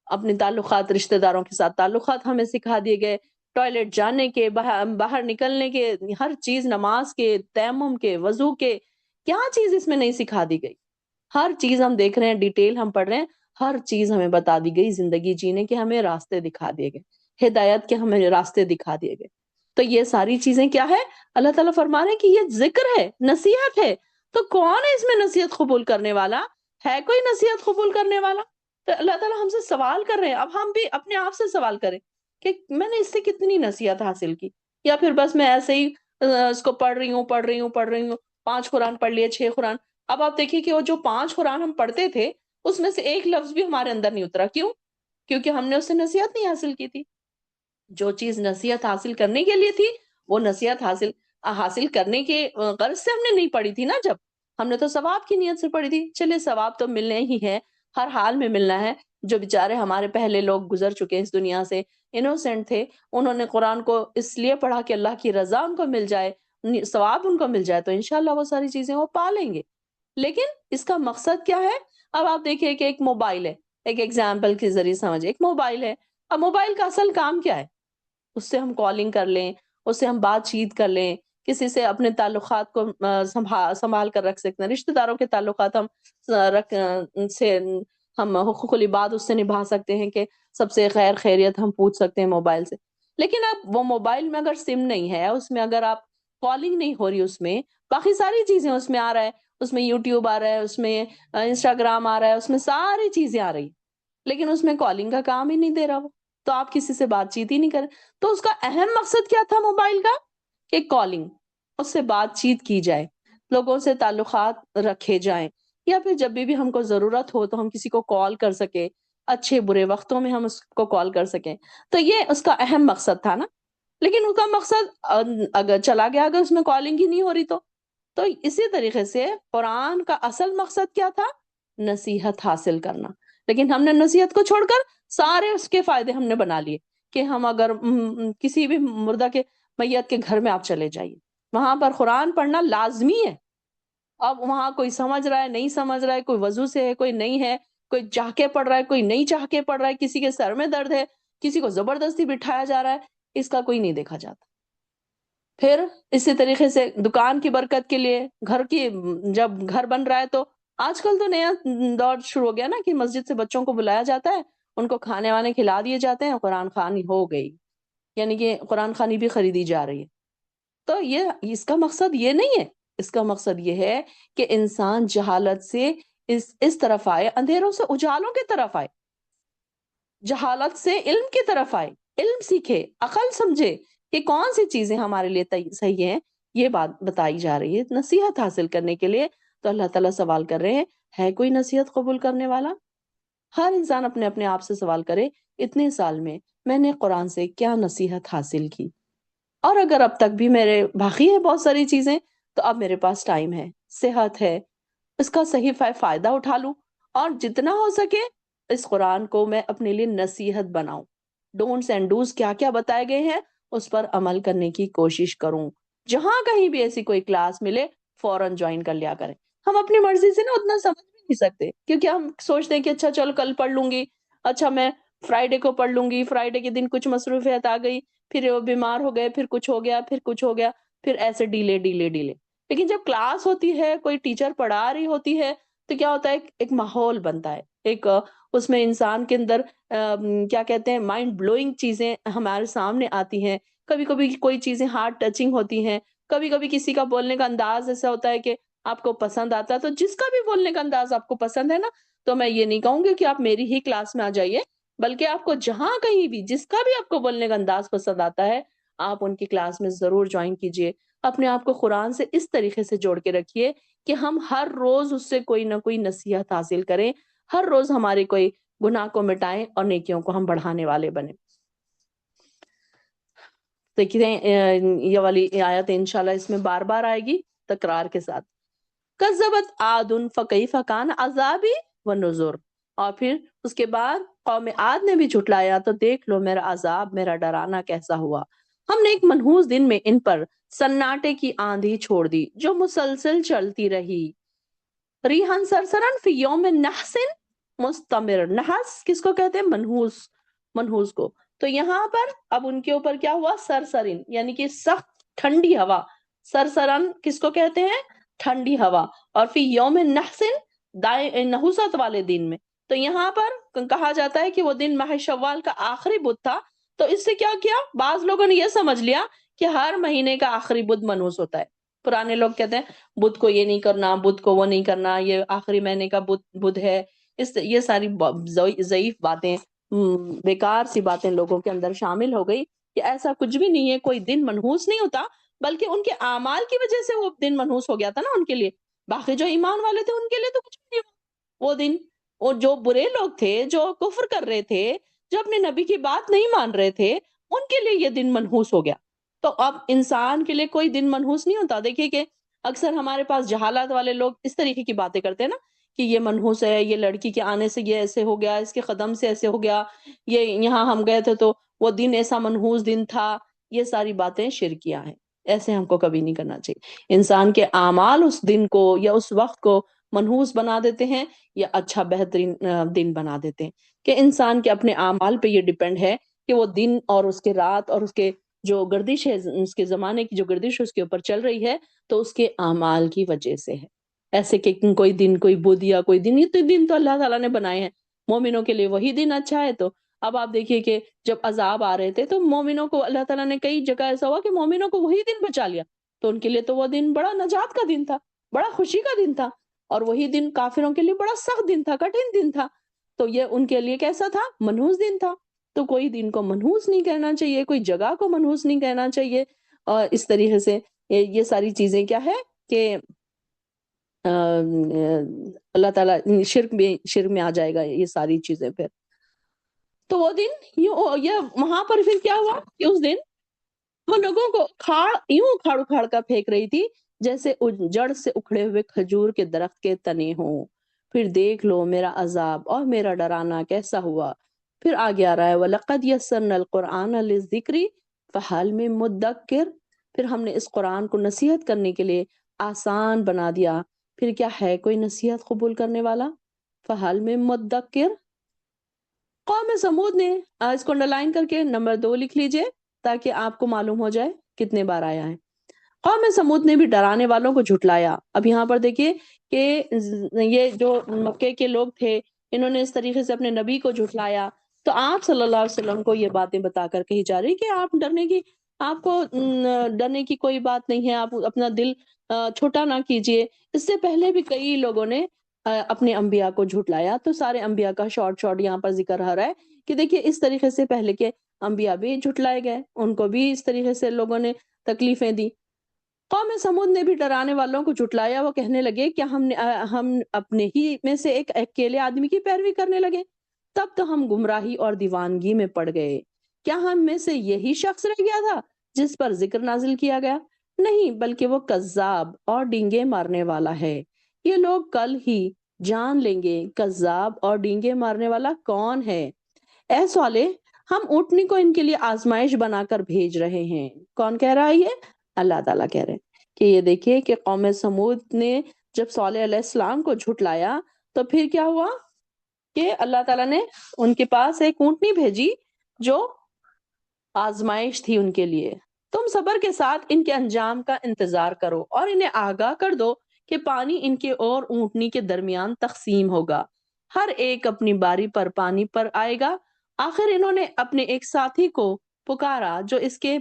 اپنے تعلقات، رشتہ داروں کے ساتھ تعلقات ہمیں سکھا دیے گئے، ٹوائلٹ جانے کے، باہر نکلنے کے، ہر چیز، نماز کے، تیمم کے، وضو کے، کیا چیز اس میں نہیں سکھا دی گئی؟ ہر چیز ہم دیکھ رہے ہیں، ڈیٹیل ہم پڑھ رہے ہیں، ہر چیز ہمیں بتا دی گئی، زندگی جینے کے ہمیں راستے دکھا دیے گئے، ہدایت کے ہمیں راستے دکھا دیے گئے۔ تو یہ ساری چیزیں کیا ہے؟ اللہ تعالیٰ فرما رہے ہیں کہ یہ ذکر ہے، نصیحت ہے۔ تو کون ہے اس میں نصیحت قبول کرنے والا؟ ہے کوئی نصیحت قبول کرنے والا؟ تو اللہ تعالیٰ ہم سے سوال کر رہے ہیں، اب ہم بھی اپنے آپ سے سوال کریں کہ میں نے اس سے کتنی نصیحت حاصل کی، یا پھر بس میں ایسے ہی اس کو پڑھ رہی ہوں، 5 قرآن پڑھ لیے، 6 قرآن۔ اب آپ دیکھیے کہ وہ جو 5 قرآن ہم پڑھتے تھے، اس میں سے ایک لفظ بھی ہمارے اندر نہیں اترا۔ کیوں؟ کیونکہ ہم نے اس سے نصیحت نہیں حاصل کی تھی۔ جو چیز نصیحت حاصل کرنے کے لیے تھی، وہ نصیحت حاصل کرنے کے غرض سے ہم نے نہیں پڑھی تھی نا، جب ہم نے تو ثواب کی نیت سے پڑھی تھی۔ چلے ثواب تو ملنے ہی ہے، ہر حال میں ملنا ہے۔ جو بیچارے ہمارے پہلے لوگ گزر چکے ہیں اس دنیا سے، انوسینٹ تھے، انہوں نے قرآن کو اس لیے پڑھا کہ اللہ کی رضا ان کو مل جائے، ثواب ان کو مل جائے، تو انشاءاللہ وہ ساری چیزیں وہ پا لیں گے۔ لیکن اس کا مقصد کیا ہے؟ اب آپ دیکھیں کہ ایک موبائل ہے، ایک ایگزامپل کے ذریعے سمجھے، ایک موبائل ہے، اب موبائل کا اصل کام کیا ہے؟ اس سے ہم کالنگ کر لیں، اس سے ہم بات چیت کر لیں، کسی سے اپنے تعلقات کو سنبھال کر رکھ سکتے ہیں، رشتہ داروں کے تعلقات ہم حقوق العباد اس سے نبھا سکتے ہیں، کہ سب سے خیر خیریت ہم پوچھ سکتے ہیں موبائل سے۔ لیکن اب وہ موبائل میں اگر سم نہیں ہے، اس میں اگر آپ کالنگ نہیں ہو رہی، اس میں باقی ساری چیزیں اس میں آ رہا ہے، اس میں یوٹیوب آ رہا ہے، اس میں انسٹاگرام آ رہا ہے، اس میں ساری چیزیں آ رہی، لیکن اس میں کالنگ کا کام ہی نہیں دے رہا وہ، تو آپ کسی سے بات چیت ہی نہیں کریں۔ تو اس کا اہم مقصد کیا تھا موبائل کا؟ کہ کالنگ، اس سے بات چیت کی جائے، لوگوں سے تعلقات رکھے جائیں، یا پھر جب بھی ہم کو ضرورت ہو تو ہم کسی کو کال کر سکے، اچھے برے وقتوں میں ہم اس کو کال کر سکیں، تو یہ اس کا اہم مقصد تھا نا۔ لیکن اس کا مقصد اگر چلا گیا، اگر اس میں کالنگ ہی نہیں ہو رہی تو اسی طریقے سے قرآن کا اصل مقصد کیا تھا؟ نصیحت حاصل کرنا۔ لیکن ہم نے نصیحت کو چھوڑ کر سارے اس کے فائدے ہم نے بنا لیے کہ ہم اگر کسی بھی مردہ کے میت کے گھر میں آپ چلے جائیے، وہاں پر قرآن پڑھنا لازمی ہے۔ اب وہاں کوئی سمجھ رہا ہے، نہیں سمجھ رہا ہے، کوئی وضو سے ہے، کوئی نہیں ہے، کوئی چاہ کے پڑھ رہا ہے، کوئی نہیں چاہ کے پڑھ رہا ہے، کسی کے سر میں درد ہے، کسی کو زبردستی بٹھایا جا رہا ہے، اس کا کوئی نہیں دیکھا جاتا۔ پھر اسی طریقے سے دکان کی برکت کے لیے، گھر کی جب گھر بن رہا ہے تو آج کل تو نیا دور شروع ہو گیا نا کہ مسجد سے بچوں کو بلایا جاتا ہے، ان کو کھانے وانے کھلا دیے جاتے ہیں، قرآن خوانی ہو گئی، یعنی کہ قرآن خوانی بھی خریدی جا رہی ہے۔ تو یہ اس کا مقصد یہ نہیں ہے، اس کا مقصد یہ ہے کہ انسان جہالت سے اس طرف آئے، اندھیروں سے اجالوں کی طرف آئے، جہالت سے علم کی طرف آئے، علم سیکھے، عقل سمجھے کہ کون سی چیزیں ہمارے لیے صحیح ہیں۔ یہ بات بتائی جا رہی ہے نصیحت حاصل کرنے کے لیے۔ تو اللہ تعالیٰ سوال کر رہے ہیں، ہے کوئی نصیحت قبول کرنے والا؟ ہر انسان اپنے اپنے آپ سے سوال کرے، اتنے سال میں نے قرآن سے کیا نصیحت حاصل کی؟ اور اگر اب تک بھی میرے باقی ہے بہت ساری چیزیں، تو اب میرے پاس ٹائم ہے، صحت ہے، اس کا صحیح فائدہ اٹھا لوں، اور جتنا ہو سکے اس قرآن کو میں اپنے لیے نصیحت بناؤں، ڈونٹس اینڈ ڈوز کیا کیا بتائے گئے ہیں اس پر عمل کرنے کی کوشش کروں۔ جہاں کہیں بھی ایسی کوئی کلاس ملے فوراً جوائن کر لیا کریں۔ ہم اپنی مرضی سے نا اتنا سمجھ بھی نہیں سکتے، کیونکہ ہم سوچتے ہیں کہ اچھا چلو کل پڑھ لوں گی، اچھا میں فرائیڈے کو پڑھ لوں گی، فرائیڈے کے دن کچھ مصروفیت آ گئی، پھر وہ بیمار ہو گئے، پھر کچھ ہو گیا، پھر کچھ ہو گیا، پھر ایسے ڈیلے ڈیلے ڈیلے۔ لیکن جب کلاس ہوتی ہے، کوئی ٹیچر پڑھا رہی ہوتی ہے، تو کیا ہوتا ہے، ایک ماحول بنتا ہے، ایک اس میں انسان کے اندر کیا کہتے ہیں، مائنڈ بلوئنگ چیزیں ہمارے سامنے آتی ہیں۔ کبھی کبھی کوئی چیزیں ہارٹ ٹچنگ ہوتی ہیں، کبھی کبھی کسی کا بولنے کا انداز ایسا ہوتا ہے کہ آپ کو پسند آتا ہے۔ تو جس کا بھی بولنے کا انداز آپ کو پسند ہے نا، تو میں یہ نہیں کہوں گی کہ آپ میری ہی کلاس میں آ جائیے، بلکہ آپ کو جہاں کہیں بھی جس کا بھی آپ کو بولنے کا انداز پسند آتا ہے، آپ ان کی کلاس میں ضرور جوائن کیجئے۔ اپنے آپ کو قرآن سے اس طریقے سے جوڑ کے رکھیے کہ ہم ہر روز اس سے کوئی نہ کوئی نصیحت حاصل کریں، ہر روز ہمارے کوئی گناہ کو مٹائیں اور نیکیوں کو ہم بڑھانے والے بنیں۔ دیکھیں یہ والی آیت انشاءاللہ اس میں بار بار آئے گی تکرار کے ساتھ۔ کذبت عاد فکیف کان عذابی ونذر، اور پھر اس کے بعد قوم عاد نے بھی جھٹلایا تو دیکھ لو میرا عذاب، میرا ڈرانا کیسا ہوا۔ ہم نے ایک منحوس دن میں ان پر سناٹے کی آندھی چھوڑ دی جو مسلسل چلتی رہی، ریحان سرسرن فی یوم نحس مستمر۔ نحس کس کو کہتے ہیں؟ منحوس، منحوس کو۔ تو یہاں پر اب ان کے اوپر کیا ہوا؟ سرسرن، یعنی کہ سخت ٹھنڈی ہوا۔ سرسرن کس کو کہتے ہیں؟ ٹھنڈی ہوا۔ اور فی یوم نحس، نحوست والے دن میں۔ تو یہاں پر کہا جاتا ہے کہ وہ دن ماہ شوال کا آخری بدھ تھا۔ تو اس سے کیا کیا؟ بعض لوگوں نے یہ سمجھ لیا کہ ہر مہینے کا آخری بدھ منحوس ہوتا ہے۔ پرانے لوگ کہتے ہیں بدھ کو یہ نہیں کرنا، بدھ کو وہ نہیں کرنا، یہ آخری مہینے کا بدھ ہے۔ یہ ساری ضعیف باتیں، بیکار سی باتیں لوگوں کے اندر شامل ہو گئی کہ ایسا کچھ بھی نہیں ہے، کوئی دن منحوس نہیں ہوتا، بلکہ ان کے اعمال کی وجہ سے وہ دن منحوس ہو گیا تھا نا ان کے لیے۔ باقی جو ایمان والے تھے ان کے لیے تو کچھ بھی نہیں ہوا وہ دن۔ اور جو برے لوگ تھے، جو کفر کر رہے تھے، جو اپنے نبی کی بات نہیں مان رہے تھے، ان کے لیے یہ دن منحوس ہو گیا۔ تو اب انسان کے لیے کوئی دن منحوس نہیں ہوتا۔ دیکھیے کہ اکثر ہمارے پاس جہالت والے لوگ اس طریقے کی باتیں کرتے ہیں نا کہ یہ منحوس ہے، یہ لڑکی کے آنے سے یہ ایسے ہو گیا، اس کے قدم سے ایسے ہو گیا، یہ یہاں ہم گئے تھے تو وہ دن ایسا منحوس دن تھا۔ یہ ساری باتیں شرکیہ ہیں، ایسے ہم کو کبھی نہیں کرنا چاہیے۔ انسان کے اعمال اس دن کو یا اس وقت کو منحوس بنا دیتے ہیں یا اچھا بہترین دن بنا دیتے ہیں، کہ انسان کے اپنے اعمال پہ یہ ڈیپینڈ ہے کہ وہ دن اور اس کے رات اور اس کے جو گردش ہے، اس کے زمانے کی جو گردش اس کے اوپر چل رہی ہے، تو اس کے اعمال کی وجہ سے ہے۔ ایسے کہ کوئی دن، کوئی بدھ یا کوئی دن، یہ تو دن تو اللہ تعالیٰ نے بنائے ہیں، مومنوں کے لیے وہی دن اچھا ہے۔ تو اب آپ دیکھیے کہ جب عذاب آ رہے تھے تو مومنوں کو اللہ تعالیٰ نے کئی جگہ ایسا ہوا کہ مومنوں کو وہی دن بچا لیا، تو ان کے لیے تو وہ دن بڑا نجات کا دن تھا، بڑا خوشی کا دن تھا۔ اور وہی دن کافروں کے لیے بڑا سخت دن تھا، کٹھن دن تھا۔ تو یہ ان کے لیے کیسا تھا؟ منحوس دن تھا۔ تو کوئی دن کو منحوس نہیں کہنا چاہیے، کوئی جگہ کو منحوس نہیں کہنا چاہیے۔ اور اس طریقے سے یہ ساری چیزیں کیا ہے کہ اللہ تعالیٰ شرک میں آ جائے گا یہ ساری چیزیں. پھر تو وہ دن وہاں پر پھر کیا ہوا کہ اس دن وہ لوگوں کو یوں اکھاڑ اکھاڑ کر پھینک رہی تھی جیسے جڑ سے اکھڑے ہوئے کھجور کے درخت کے تنے ہوں. پھر دیکھ لو میرا عذاب اور میرا ڈرانا کیسا ہوا. پھر آگے آ رہا ہے وَلَقَدْ يَسَّرْنَا الْقُرْآنَ لِلذِّكْرِ فَهَلْ مِن مُدَّكِّرٍ. پھر ہم نے اس قرآن کو نصیحت کرنے کے لیے آسان بنا دیا. پھر کیا ہے کوئی نصیحت قبول کرنے والا؟ فَهَلْ مِن مُدَّكِّرٍ. قوم سمود نے اس کو انڈرلائن کر کے نمبر 2 لکھ لیجئے تاکہ آپ کو معلوم ہو جائے کتنے بار آیا ہے. قوم سمود نے بھی ڈرانے والوں کو جھٹلایا. اب یہاں پر دیکھیے کہ یہ جو مکے کے لوگ تھے انہوں نے اس طریقے سے اپنے نبی کو جھٹلایا. تو آپ صلی اللہ علیہ وسلم کو یہ باتیں بتا کر کہی جا رہی کہ آپ کو ڈرنے کی کوئی بات نہیں ہے. آپ اپنا دل چھوٹا نہ کیجئے. اس سے پہلے بھی کئی لوگوں نے اپنے انبیاء کو جھٹلایا. تو سارے انبیاء کا شارٹ یہاں پر ذکر ہو رہا ہے کہ دیکھیے اس طریقے سے پہلے کے انبیاء بھی جھٹلائے گئے, ان کو بھی اس طریقے سے لوگوں نے تکلیفیں دی. قوم سمود نے بھی ڈرانے والوں کو جھٹلایا. وہ کہنے لگے کیا ہم اپنے ہی میں سے ایک اکیلے آدمی کی پیروی کرنے لگے؟ تب تو ہم گمراہی اور دیوانگی میں پڑ گئے. کیا ہم میں سے یہی شخص رہ گیا تھا جس پر ذکر نازل کیا گیا؟ نہیں, بلکہ وہ کذاب اور ڈینگے مارنے والا ہے. یہ لوگ کل ہی جان لیں گے کذاب اور ڈینگے مارنے والا کون ہے. اے صالح, ہم اونٹنی کو ان کے لیے آزمائش بنا کر بھیج رہے ہیں. کون کہہ رہا ہے یہ؟ اللہ تعالیٰ کہہ رہے ہیں کہ یہ دیکھیے کہ قوم سمود نے جب صالح علیہ السلام کو جھٹلایا تو پھر کیا ہوا کہ اللہ تعالیٰ نے ان کے پاس ایک اونٹنی بھیجی جو آزمائش تھی ان کے لیے. تم صبر کے ساتھ ان کے انجام کا انتظار کرو اور انہیں آگاہ کر دو کہ پانی ان کے اور اونٹنی کے درمیان تقسیم ہوگا. ہر ایک اپنی باری پر پانی پر آئے گا. آخر انہوں نے اپنے ایک ساتھی کو پکارا جو اس کے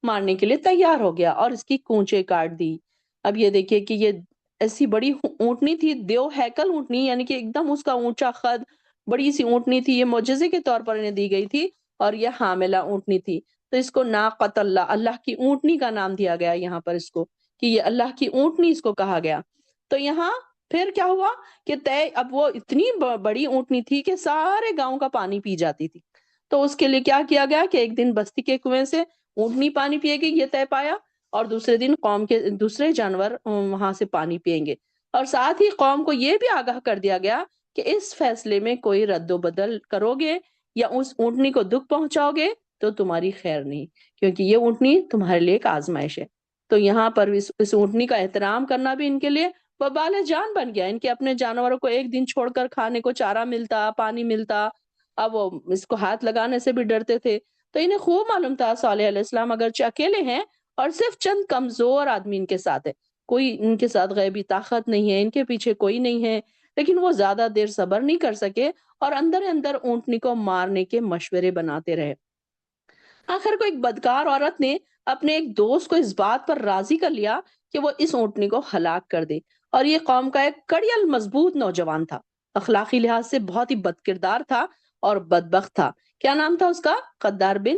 مارنے کے لیے تیار ہو گیا اور اس کی کونچیں کاٹ دی. اب یہ دیکھیے کہ یہ ایسی بڑی اونٹنی تھی, دیو ہیکل اونٹنی, یعنی کہ ایک دم اس کا اونچا قد, بڑی سی اونٹنی تھی. یہ معجزے کے طور پر انہیں دی گئی تھی اور یہ حاملہ اونٹنی تھی. تو اس کو ناقۃ اللہ, اللہ کی اونٹنی کا نام دیا گیا یہاں پر اس کو, کہ یہ اللہ کی اونٹنی اس کو کہا گیا. تو یہاں پھر کیا ہوا کہ اب وہ اتنی بڑی اونٹنی تھی کہ سارے گاؤں کا پانی پی جاتی تھی. تو اس کے لیے کیا کیا گیا کہ ایک دن بستی کے کنویں سے اونٹنی پانی پیے گی, یہ طے پایا, اور دوسرے دن قوم کے دوسرے جانور وہاں سے پانی پئیں گے. اور ساتھ ہی قوم کو یہ بھی آگاہ کر دیا گیا کہ اس فیصلے میں کوئی رد و بدل کرو گے یا اس اونٹنی کو دکھ پہنچاؤ گے تو تمہاری خیر نہیں, کیونکہ یہ اونٹنی تمہارے لیے ایک آزمائش ہے. تو یہاں پر اس اونٹنی کا احترام کرنا بھی ان کے لیے وبال جان بن گیا. ان کے اپنے جانوروں کو ایک دن چھوڑ کر کھانے کو چارہ ملتا, پانی ملتا, اب وہ اس کو ہاتھ لگانے سے بھی ڈرتے تھے. تو انہیں خوب معلوم تھا صالح علیہ السلام اگرچہ اکیلے ہیں اور صرف چند کمزور آدمی ان کے ساتھ ہے, کوئی ان کے ساتھ غیبی طاقت نہیں ہے, ان کے پیچھے کوئی نہیں ہے, لیکن وہ زیادہ دیر صبر نہیں کر سکے اور اندر اندر اونٹنی کو مارنے کے مشورے بناتے رہے. آخر کو ایک بدکار عورت نے اپنے ایک دوست کو اس بات پر راضی کر لیا کہ وہ اس اونٹنی کو ہلاک کر دے. اور یہ قوم کا ایک کڑیل مضبوط نوجوان تھا, اخلاقی لحاظ سے بہت ہی بد کردار تھا اور بدبخت تھا. کیا نام تھا اس کا؟ قدار بن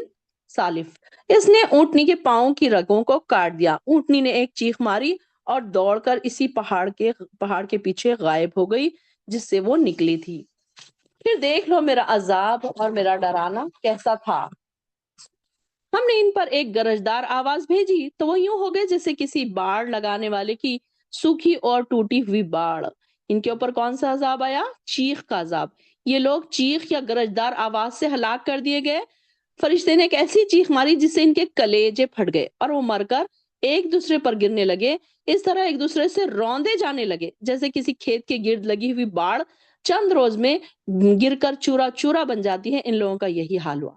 سالف. اس نے اونٹنی کے پاؤں کی رگوں کو کاٹ دیا. اونٹنی نے ایک چیخ ماری اور دوڑ کر اسی پہاڑ کے پیچھے غائب ہو گئی جس سے وہ نکلی تھی. پھر دیکھ لو میرا عذاب اور میرا ڈرانا کیسا تھا. ہم نے ان پر ایک گرجدار آواز بھیجی تو وہ یوں ہو گئے جیسے کسی باڑ لگانے والے کی سوکھی اور ٹوٹی ہوئی باڑ. ان کے اوپر کون سا عذاب آیا؟ چیخ کا عذاب. یہ لوگ چیخ یا گرجدار آواز سے ہلاک کر دیے گئے. فرشتے نے ایک ایسی چیخ ماری جس سے ان کے کلیجے پھٹ گئے اور وہ مر کر ایک دوسرے پر گرنے لگے. اس طرح ایک دوسرے سے روندے جانے لگے جیسے کسی کھیت کے گرد لگی ہوئی باڑ چند روز میں گر کر چورا چورا بن جاتی ہے. ان لوگوں کا یہی حال ہوا.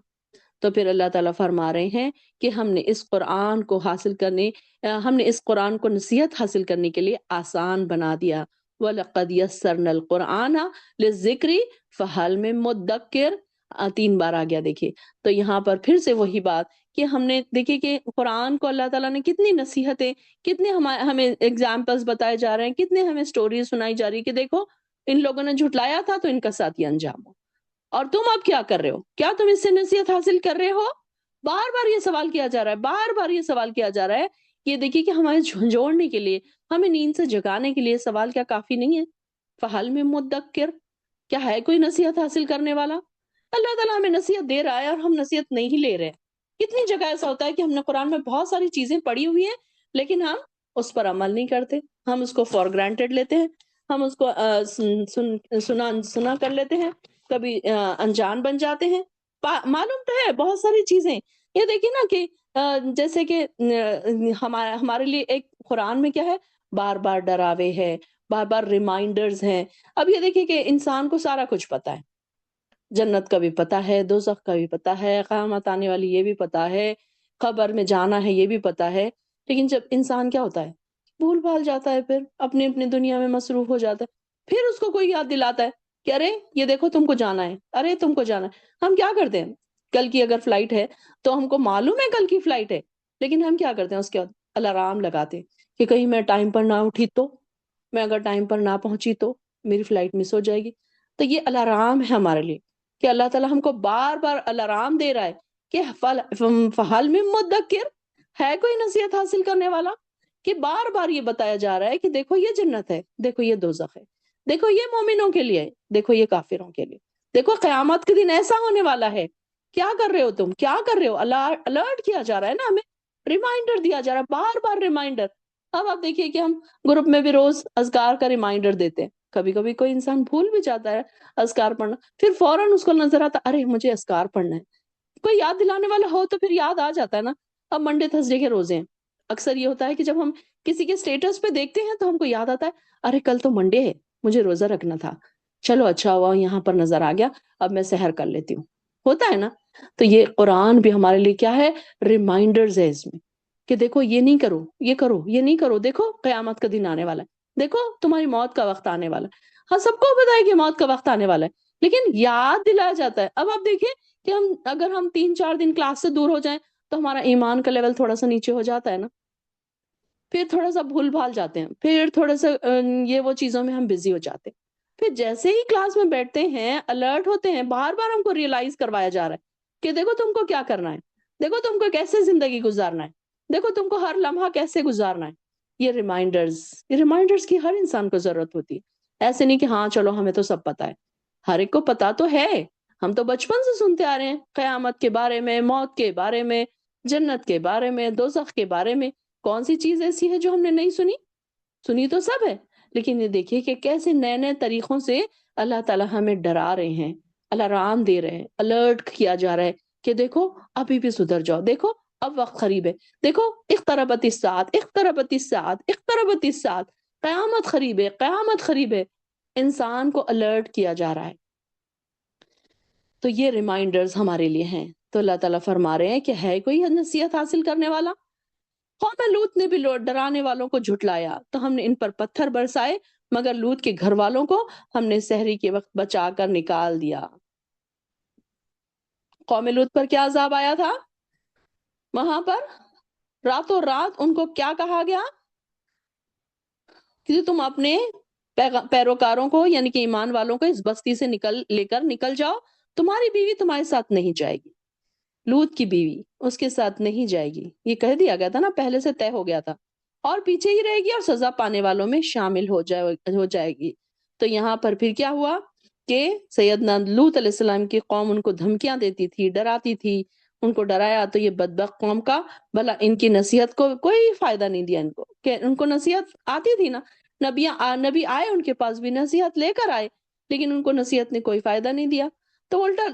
تو پھر اللہ تعالیٰ فرما رہے ہیں کہ ہم نے اس قرآن کو نصیحت حاصل کرنے کے لیے آسان بنا دیا. وَلَقَدْ يَسَّرْنَا الْقُرْآنَ لِلذِّكْرِ فَهَلْ مِن مُدَّكِّرٍ. 3 بار آ گیا دیکھیے. تو یہاں پر پھر سے وہی بات کہ ہم نے دیکھیے کہ قرآن کو اللہ تعالیٰ نے کتنی نصیحتیں, کتنے ہمیں ایگزامپلز بتائے جا رہے ہیں, کتنے ہمیں سٹوریز سنائی جا رہی ہے کہ دیکھو ان لوگوں نے جھٹلایا تھا تو ان کا ساتھ یہ انجام ہو. اور تم اب کیا کر رہے ہو؟ کیا تم اس سے نصیحت حاصل کر رہے ہو؟ بار بار یہ سوال کیا جا رہا ہے, بار بار یہ سوال کیا جا رہا ہے یہ دیکھیے کہ ہمارے جھنجھوڑنے کے لیے، ہمیں نیند سے جگانے کے لیے سوال کیا کافی نہیں ہے؟ فہل میں مدکر، کیا ہے کوئی نصیحت حاصل کرنے والا؟ اللہ تعالیٰ ہمیں نصیحت دے رہا ہے اور ہم نصیحت نہیں لے رہے ہیں۔ کتنی جگہ ایسا ہوتا ہے کہ ہم نے قرآن میں بہت ساری چیزیں پڑھی ہوئی ہیں لیکن ہم اس پر عمل نہیں کرتے، ہم اس کو فار گرانٹیڈ لیتے ہیں، ہم اس کو سنا کر لیتے ہیں، کبھی انجان بن جاتے ہیں۔ معلوم تو ہے بہت ساری چیزیں، یہ دیکھیے نا کہ جیسے کہ ہمارے لیے ایک قرآن میں کیا ہے، بار بار ڈراوے ہے، بار بار ریمائنڈرز ہیں۔ اب یہ دیکھیے کہ انسان کو سارا کچھ پتا ہے، جنت کا بھی پتا ہے، دوزخ کا بھی پتا ہے، قیامت آنے والی یہ بھی پتا ہے، قبر میں جانا ہے یہ بھی پتا ہے، لیکن جب انسان کیا ہوتا ہے، بھول بھال جاتا ہے، پھر اپنی اپنی دنیا میں مصروف ہو جاتا ہے، پھر اس کو کوئی یاد دلاتا ہے کہ ارے یہ دیکھو تم کو جانا ہے، ارے تم کو جانا ہے۔ ہم کیا کرتے ہیں، کل کی اگر فلائٹ ہے تو ہم کو معلوم ہے کل کی فلائٹ ہے، لیکن ہم کیا کرتے ہیں اس کے بعد الارم لگاتے ہیں کہ کہیں میں ٹائم پر نہ اٹھی تو، میں اگر ٹائم پر نہ پہنچی تو میری فلائٹ مس ہو جائے گی۔ تو یہ الارم ہے ہمارے لیے کہ اللہ تعالیٰ ہم کو بار بار الارم دے رہا ہے کہ فہل میں مدکر، ہے کوئی نصیحت حاصل کرنے والا؟ کہ بار بار یہ بتایا جا رہا ہے کہ دیکھو یہ جنت ہے، دیکھو یہ دوزخ ہے، دیکھو یہ مومنوں کے لیے ہے، دیکھو یہ کافروں کے لیے، دیکھو قیامت کے دن ایسا ہونے والا ہے، کیا کر رہے ہو تم، کیا کر رہے ہو؟ الرٹ کیا جا رہا ہے نا ہمیں، ریمائنڈر دیا جا رہا ہے، بار بار ریمائنڈر۔ اب آپ دیکھیے کہ ہم گروپ میں بھی روز اذکار کا ریمائنڈر دیتے ہیں، کبھی کبھی کوئی انسان بھول بھی جاتا ہے اذکار پڑھنا، پھر فوراً اس کو نظر آتا ارے مجھے اذکار پڑھنا ہے، کوئی یاد دلانے والا ہو تو پھر یاد آ جاتا ہے نا۔ اب منڈے تھرسڈے کے روزے ہیں، اکثر یہ ہوتا ہے کہ جب ہم کسی کے سٹیٹس پہ دیکھتے ہیں تو ہم کو یاد آتا ہے ارے کل تو منڈے ہے، مجھے روزہ رکھنا تھا، چلو اچھا ہوا یہاں پر نظر آ گیا، اب میں سحر کر لیتی ہوں، ہوتا ہے نا۔ تو یہ قرآن بھی ہمارے لیے کیا ہے، ریمائنڈرز ہے اس میں کہ دیکھو یہ نہیں کرو، یہ کرو، یہ نہیں کرو، دیکھو قیامت کا دن آنے والا ہے، دیکھو تمہاری موت کا وقت آنے والا ہے۔ ہاں سب کو پتا ہے کہ موت کا وقت آنے والا ہے، لیکن یاد دلایا جاتا ہے۔ اب آپ دیکھیں کہ اگر ہم 3 4 دن کلاس سے دور ہو جائیں تو ہمارا ایمان کا لیول تھوڑا سا نیچے ہو جاتا ہے نا، پھر تھوڑا سا بھول بھال جاتے ہیں، پھر تھوڑا سا یہ وہ چیزوں میں ہم بزی ہو جاتے ہیں، پھر جیسے ہی کلاس میں بیٹھتے ہیں الرٹ ہوتے ہیں، بار بار ہم کو ریئلائز کروایا جا رہا ہے کہ دیکھو تم کو کیا کرنا ہے، دیکھو تم کو کیسے زندگی گزارنا ہے، دیکھو تم کو ہر لمحہ کیسے گزارنا ہے۔ یہ ریمائنڈرز کی ہر انسان کو ضرورت ہوتی ہے، ایسے نہیں کہ ہاں چلو ہمیں تو سب پتا ہے، ہر ایک کو پتا تو ہے، ہم تو بچپن سے سنتے آ رہے ہیں قیامت کے بارے میں، موت کے بارے میں، جنت کے بارے میں، دوزخ کے بارے میں۔ کون سی چیز ایسی ہے جو ہم نے نہیں سنی؟ سنی تو سب ہے، لیکن یہ دیکھیے کہ کیسے نئے نئے طریقوں سے اللہ تعالیٰ ہمیں ڈرا رہے ہیں، الارم دے رہے ہیں، الرٹ کیا جا رہا ہے کہ دیکھو ابھی بھی سدھر جاؤ، دیکھو اب وقت قریب ہے، دیکھو اقتربت الساعۃ، اقتربت الساعۃ، اقتربت الساعۃ، قیامت قریب ہے، قیامت قریب ہے، انسان کو الرٹ کیا جا رہا ہے۔ تو یہ ریمائنڈرز ہمارے لیے ہیں۔ تو اللہ تعالیٰ فرما رہے ہیں کہ ہے کوئی نصیحت حاصل کرنے والا؟ قوم لوط نے بھی ڈرانے والوں کو جھٹلایا تو ہم نے ان پر پتھر برسائے، مگر لوط کے گھر والوں کو ہم نے سحری کے وقت بچا کر نکال دیا۔ قوم لوط پر کیا عذاب آیا تھا؟ وہاں پر راتوں رات ان کو کیا کہا گیا کہ تم اپنے پیروکاروں کو یعنی کہ ایمان والوں کو اس بستی سے لے کر نکل جاؤ، تمہاری بیوی تمہارے ساتھ نہیں جائے گی، لوط کی بیوی اس کے ساتھ نہیں جائے گی، یہ کہہ دیا گیا تھا نا، پہلے سے طے ہو گیا تھا، اور پیچھے ہی رہے گی اور سزا پانے والوں میں شامل ہو جائے گی۔ تو یہاں پر پھر کیا ہوا کہ سیدنا لوط علیہ السلام کی قوم ان کو دھمکیاں دیتی تھی، ڈراتی تھی، ان کو ڈرایا تو یہ بدبخت قوم کا بھلا ان کی نصیحت کو کوئی فائدہ نہیں دیا، ان کو کہ ان کو نصیحت آتی تھی نا، نبی آئے ان کے پاس بھی نصیحت لے کر آئے، لیکن ان کو نصیحت نے کوئی فائدہ نہیں دیا، تو الٹا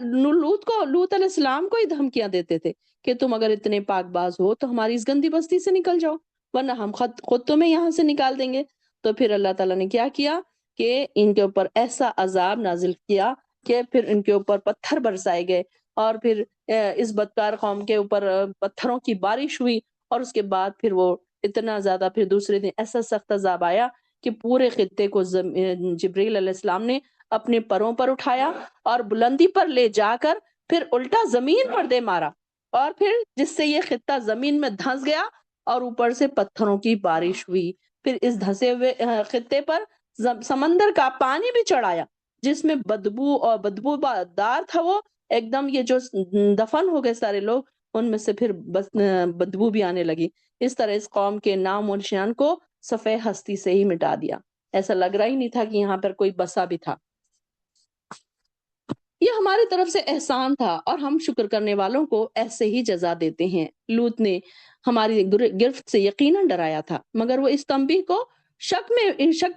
لوط علیہ السلام کو ہی دھمکیاں دیتے تھے کہ تم اگر اتنے پاک باز ہو تو ہماری اس گندی بستی سے نکل جاؤ ورنہ ہم خود تمہیں یہاں سے نکال دیں گے۔ تو پھر اللہ تعالیٰ نے کیا کیا کہ ان کے اوپر ایسا عذاب نازل کیا کہ پھر ان کے اوپر پتھر برسائے گئے، اور پھر اس بدکار قوم کے اوپر پتھروں کی بارش ہوئی، اور اس کے بعد پھر وہ اتنا زیادہ پھر دوسرے دن ایسا سخت عذاب آیا کہ پورے خطے کو جبریل علیہ السلام نے اپنے پروں پر اٹھایا اور بلندی پر لے جا کر پھر الٹا زمین پر دے مارا، اور پھر جس سے یہ خطہ زمین میں دھنس گیا اور اوپر سے پتھروں کی بارش ہوئی، پھر اس دھسے ہوئے خطے پر سمندر کا پانی بھی چڑھایا جس میں بدبو دار تھا، وہ ایک دم یہ جو دفن ہو گئے سارے لوگ ان میں سے پھر بدبو بھی آنے لگی. اس طرح اس قوم کے نام و نشان کو صفحہ ہستی سے ہی مٹا دیا. ایسا لگ رہا ہی نہیں تھا کہ یہاں پر کوئی بسا بھی تھا. یہ ہماری طرف سے احسان تھا اور ہم شکر کرنے والوں کو ایسے ہی جزا دیتے ہیں. لوط نے ہماری گرفت سے یقیناً ڈرایا تھا، مگر وہ اس تنبیہ کو شک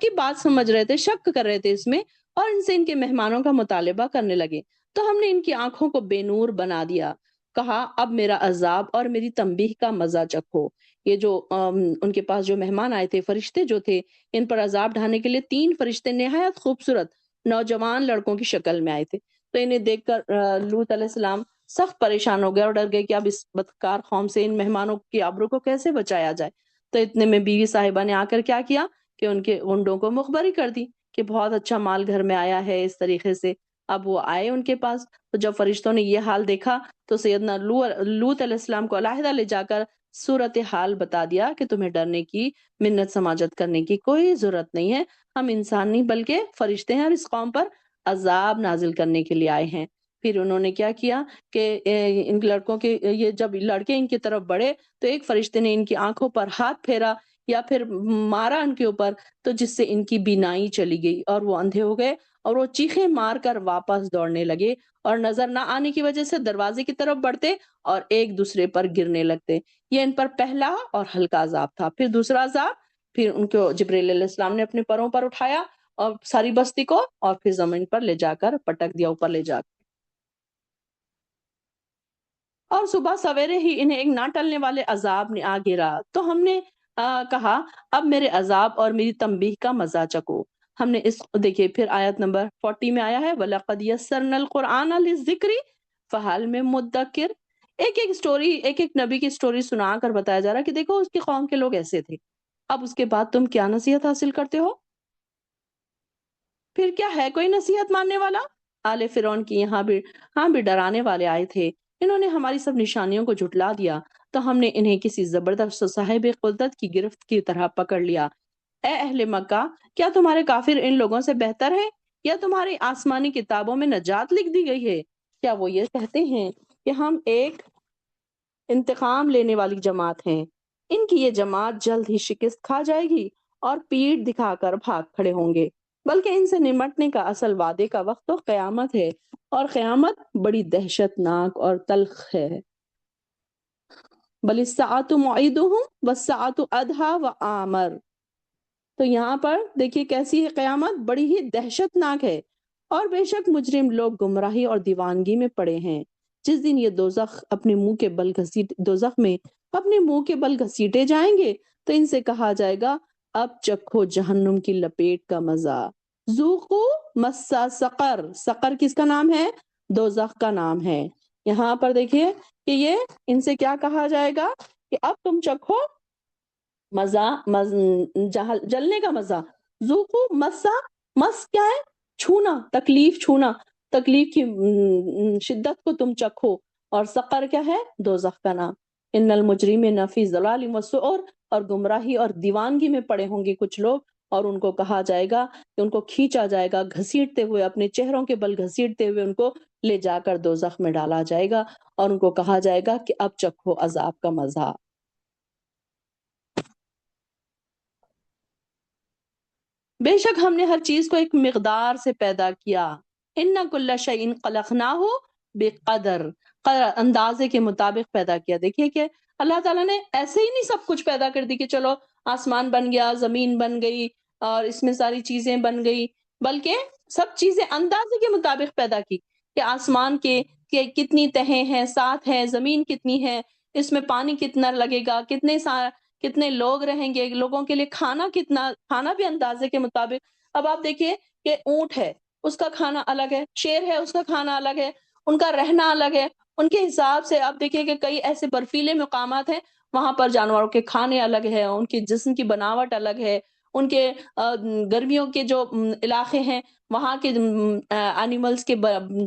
کی بات سمجھ رہے تھے، شک کر رہے تھے اس میں، اور ان سے ان کے مہمانوں کا مطالبہ کرنے لگے. تو ہم نے ان کی آنکھوں کو بے نور بنا دیا. کہا اب میرا عذاب اور میری تنبیہ کا مزہ چکھو. یہ جو ان کے پاس جو مہمان آئے تھے، فرشتے جو تھے، ان پر عذاب ڈھانے کے لیے 3 فرشتے نہایت خوبصورت نوجوان لڑکوں کی شکل میں آئے تھے. تو انہیں دیکھ کر لوط علیہ السلام سخت پریشان ہو گئے اور ڈر گئے کہ اب اس بدکار قوم سے ان مہمانوں کی آبرو کو کیسے بچایا جائے. تو اتنے میں بیوی صاحبہ نے آ کر کیا کیا کہ ان کے گنڈوں کو مخبری کر دی کہ بہت اچھا مال گھر میں آیا ہے اس طریقے سے. اب وہ آئے ان کے پاس، تو جب فرشتوں نے یہ حال دیکھا تو سیدنا لوط علیہ السلام کو علیحدہ لے جا کر صورت حال بتا دیا کہ تمہیں ڈرنے کی، منت سماجت کرنے کی کوئی ضرورت نہیں ہے. ہم انسان نہیں بلکہ فرشتے ہیں اور اس قوم پر عذاب نازل کرنے کے لیے آئے ہیں. پھر انہوں نے کیا کیا کہ ان لڑکوں کے، یہ جب لڑکے ان کی طرف بڑھے تو ایک فرشتے نے ان کی آنکھوں پر ہاتھ پھیرا یا پھر مارا ان کے اوپر، تو جس سے ان کی بینائی چلی گئی اور وہ اندھے ہو گئے اور وہ چیخیں مار کر واپس دوڑنے لگے اور نظر نہ آنے کی وجہ سے دروازے کی طرف بڑھتے اور ایک دوسرے پر گرنے لگتے. یہ ان پر پہلا اور ہلکا عذاب تھا. پھر دوسرا عذاب، پھر ان کو جبرائیل علیہ السلام نے اپنے پروں پر اٹھایا اور ساری بستی کو، اور پھر زمین پر لے جا کر پٹک دیا، اوپر لے جا کر. اور صبح سویرے ہی انہیں ایک نہ ٹلنے والے عذاب نے آ گھیرا. تو ہم نے کہا اب میرے عذاب اور میری تنبیہ کا مزہ چکو. ہم نے اس دیکھیے پھر آیت نمبر 40 میں آیا ہے وَلَقَدْ يَسَّرْنَا الْقُرْآنَ لِلذِّكْرِ فَهَلْ مِن مُدَّكِرٍ. ایک ایک سٹوری، ایک ایک نبی کی سٹوری سنا کر بتایا جا رہا ہے کہ دیکھو اس کی قوم کے لوگ ایسے تھے، اب اس کے بعد تم کیا نصیحت حاصل کرتے ہو؟ پھر کیا ہے کوئی نصیحت ماننے والا؟ آل فرعون کی یہاں بھی ہاں بھی ڈرانے والے آئے تھے. انہوں نے ہماری سب نشانیوں کو جھٹلا دیا تو ہم نے انہیں کسی زبردست و صاحب قدرت کی گرفت کی طرح پکڑ لیا. اے اہل مکہ، کیا تمہارے کافر ان لوگوں سے بہتر ہیں یا تمہاری آسمانی کتابوں میں نجات لکھ دی گئی ہے؟ کیا وہ یہ کہتے ہیں کہ ہم ایک انتقام لینے والی جماعت ہیں؟ ان کی یہ جماعت جلد ہی شکست کھا جائے گی اور پیٹھ دکھا کر بھاگ کھڑے ہوں گے. بلکہ ان سے نمٹنے کا اصل وعدے کا وقت تو قیامت ہے، اور قیامت بڑی دہشت ناک اور تلخ ہے. بل الساعۃ موعدہم والساعۃ ادھیٰ وآمر. تو یہاں پر دیکھیے کیسی ہے قیامت، بڑی ہی دہشت ناک ہے، اور بے شک مجرم لوگ گمراہی اور دیوانگی میں پڑے ہیں. جس دن یہ دوزخ اپنے منہ کے بل دوزخ میں اپنے منہ کے بل گھسیٹے جائیں گے تو ان سے کہا جائے گا اب چکھو جہنم کی لپیٹ کا مزہ. ذوقو مسا سقر. سقر کس کا نام ہے؟ دوزخ کا نام ہے. یہاں پر دیکھیے کہ یہ ان سے کیا کہا جائے گا کہ اب تم چکھو مزہ، جلنے کا مزہ. ذوقو مسا، مس کیا ہے؟ چھونا، تکلیف چھونا، تکلیف کی شدت کو تم چکھو. اور سقر کیا ہے؟ دوزخ کا نام. ان المجرمین فی ضلال وسعر. اور گمراہی اور دیوانگی میں پڑے ہوں گے کچھ لوگ، اور ان کو کہا جائے گا کہ ان کو کھینچا جائے گا گھسیٹتے ہوئے، اپنے چہروں کے بل گھسیٹتے ہوئے ان کو لے جا کر دوزخ میں ڈالا جائے گا، اور ان کو کہا جائے گا کہ اب چکھو عذاب کا مزہ. بے شک ہم نے ہر چیز کو ایک مقدار سے پیدا کیا. ان کل شیء خلقناہ بقدر. اندازے کے مطابق پیدا کیا. دیکھیے کہ اللہ تعالیٰ نے ایسے ہی نہیں سب کچھ پیدا کر دی کہ چلو آسمان بن گیا، زمین بن گئی اور اس میں ساری چیزیں بن گئی، بلکہ سب چیزیں اندازے کے مطابق پیدا کی کہ آسمان کے کہ کتنی تہیں ہیں، 7 ہیں، زمین کتنی ہے، اس میں پانی کتنا لگے گا، کتنے لوگ رہیں گے، لوگوں کے لیے کھانا کتنا، کھانا بھی اندازے کے مطابق. اب آپ دیکھیے کہ اونٹ ہے، اس کا کھانا الگ ہے، شیر ہے، اس کا کھانا الگ ہے، ان کا رہنا الگ ہے. ان کے حساب سے آپ دیکھیے کہ کئی ایسے برفیلے مقامات ہیں وہاں پر جانوروں کے کھانے الگ ہیں، ان کی جسم کی بناوٹ الگ ہے، ان کے گرمیوں کے جو علاقے ہیں وہاں کے اینیملز کے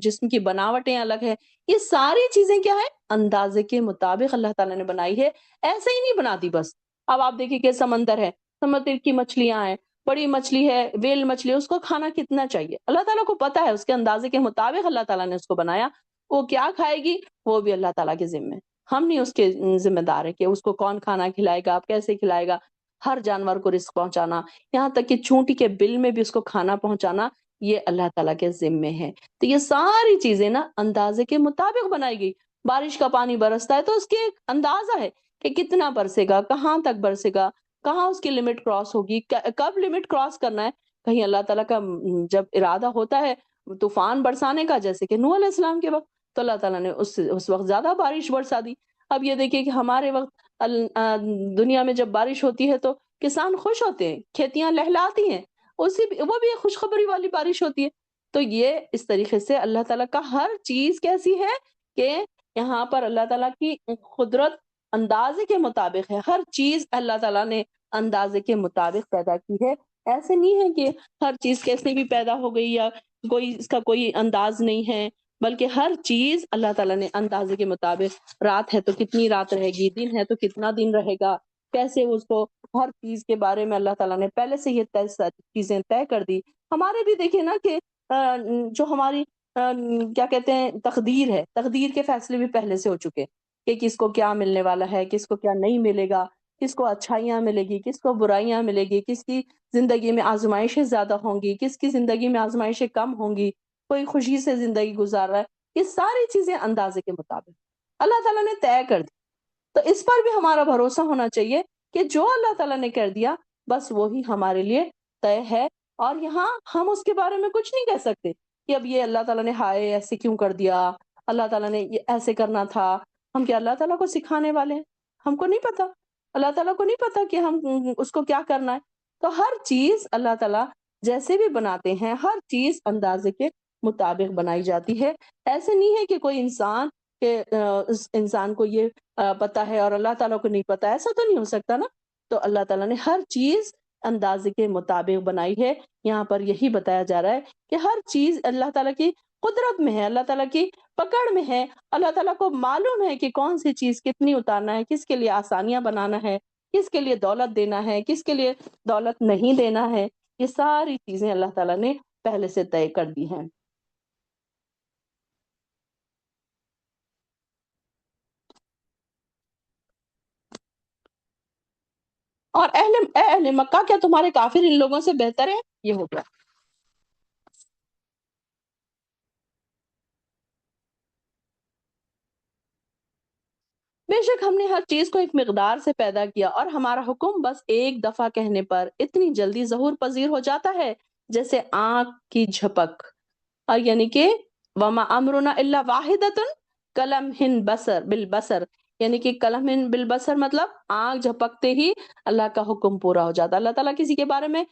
جسم کی بناوٹیں الگ ہے. یہ ساری چیزیں کیا ہے؟ اندازے کے مطابق اللہ تعالیٰ نے بنائی ہے، ایسے ہی نہیں بنا دی بس. اب آپ دیکھیے کہ سمندر ہے، سمندر کی مچھلیاں ہیں، بڑی مچھلی ہے، ویل مچھلی، اس کو کھانا کتنا چاہیے اللہ تعالیٰ کو پتا ہے، اس کے اندازے کے مطابق اللہ تعالیٰ نے اس کو بنایا. وہ کیا کھائے گی وہ بھی اللہ تعالیٰ کے ذمہ ہے. ہم نہیں اس کے ذمہ دار ہے کہ اس کو کون کھانا کھلائے گا، کیسے کھلائے گا. ہر جانور کو رزق پہنچانا، یہاں تک کہ چونٹی کے بل میں بھی اس کو کھانا پہنچانا، یہ اللہ تعالیٰ کے ذمے ہے. تو یہ ساری چیزیں نا اندازے کے مطابق بنائی گئی. بارش کا پانی برستا ہے تو اس کے ایک اندازہ ہے کہ کتنا برسے گا، کہاں تک برسے گا، کہاں اس کی لمٹ کراس ہوگی، کب لمٹ کراس کرنا ہے. کہیں اللہ تعالیٰ کا جب ارادہ ہوتا ہے طوفان برسانے کا، جیسے کہ نوح علیہ السلام کے وقت، تو اللہ تعالیٰ نے اس وقت زیادہ بارش برسا دی. اب یہ دیکھیے کہ ہمارے وقت دنیا میں جب بارش ہوتی ہے تو کسان خوش ہوتے ہیں، کھیتیاں لہلاتی ہیں، وہ بھی ایک خوشخبری والی بارش ہوتی ہے. تو یہ اس طریقے سے اللہ تعالیٰ کا ہر چیز کیسی ہے کہ یہاں پر اللہ تعالیٰ کی قدرت اندازے کے مطابق ہے. ہر چیز اللہ تعالیٰ نے اندازے کے مطابق پیدا کی ہے. ایسے نہیں ہے کہ ہر چیز کیسے بھی پیدا ہو گئی یا اس کا کوئی انداز نہیں ہے، بلکہ ہر چیز اللہ تعالیٰ نے اندازے کے مطابق، رات ہے تو کتنی رات رہے گی، دن ہے تو کتنا دن رہے گا، کیسے اس کو، ہر چیز کے بارے میں اللہ تعالیٰ نے پہلے سے یہ چیزیں طے کر دی. ہمارے بھی دیکھیں نا کہ جو ہماری کیا کہتے ہیں تقدیر ہے، تقدیر کے فیصلے بھی پہلے سے ہو چکے کہ کس کو کیا ملنے والا ہے، کس کو کیا نہیں ملے گا، کس کو اچھائیاں ملے گی، کس کو برائیاں ملے گی، کس کی زندگی میں آزمائشیں زیادہ ہوں گی، کس کی زندگی میں آزمائشیں کم ہوں گی، کوئی خوشی سے زندگی گزار رہا ہے. یہ ساری چیزیں اندازے کے مطابق اللہ تعالیٰ نے طے کر دی. تو اس پر بھی ہمارا بھروسہ ہونا چاہیے کہ جو اللہ تعالیٰ نے کر دیا بس وہی ہمارے لیے طے ہے. اور یہاں ہم اس کے بارے میں کچھ نہیں کہہ سکتے کہ اب یہ اللہ تعالیٰ نے ہائے ایسے کیوں کر دیا، اللہ تعالیٰ نے یہ ایسے کرنا تھا. ہم کیا اللہ تعالیٰ کو سکھانے والے ہیں؟ ہم کو نہیں پتا، اللہ تعالیٰ کو نہیں پتا کہ ہم اس کو کیا کرنا ہے. تو ہر چیز اللہ تعالیٰ جیسے بھی بناتے ہیں ہر چیز اندازے کے مطابق بنائی جاتی ہے. ایسے نہیں ہے کہ کوئی انسان کہ اس انسان کو یہ پتا ہے اور اللہ تعالیٰ کو نہیں پتا، ایسا تو نہیں ہو سکتا نا. تو اللہ تعالیٰ نے ہر چیز اندازے کے مطابق بنائی ہے. یہاں پر یہی بتایا جا رہا ہے کہ ہر چیز اللہ تعالیٰ کی قدرت میں ہے، اللہ تعالیٰ کی پکڑ میں ہے. اللہ تعالیٰ کو معلوم ہے کہ کون سی چیز کتنی اتارنا ہے، کس کے لیے آسانیاں بنانا ہے، کس کے لیے دولت دینا ہے، کس کے لیے دولت نہیں دینا ہے. یہ ساری چیزیں اللہ تعالیٰ نے پہلے سے طے کر دی ہیں. اور اہل مکہ کیا تمہارے کافر ان لوگوں سے بہتر ہے؟ یہ ہو گیا. بے شک ہم نے ہر چیز کو ایک مقدار سے پیدا کیا اور ہمارا حکم بس ایک دفعہ کہنے پر اتنی جلدی ظہور پذیر ہو جاتا ہے جیسے آنکھ کی جھپک. اور یعنی کہ وما امرنا الا واحدۃ کلمح بالبصر، یعنی کہ کلمح بالبصر مطلب آنکھ جھپکتے ہی اللہ کا حکم پورا ہو جاتا ہے. اللہ تعالیٰ کسی کے بارے میں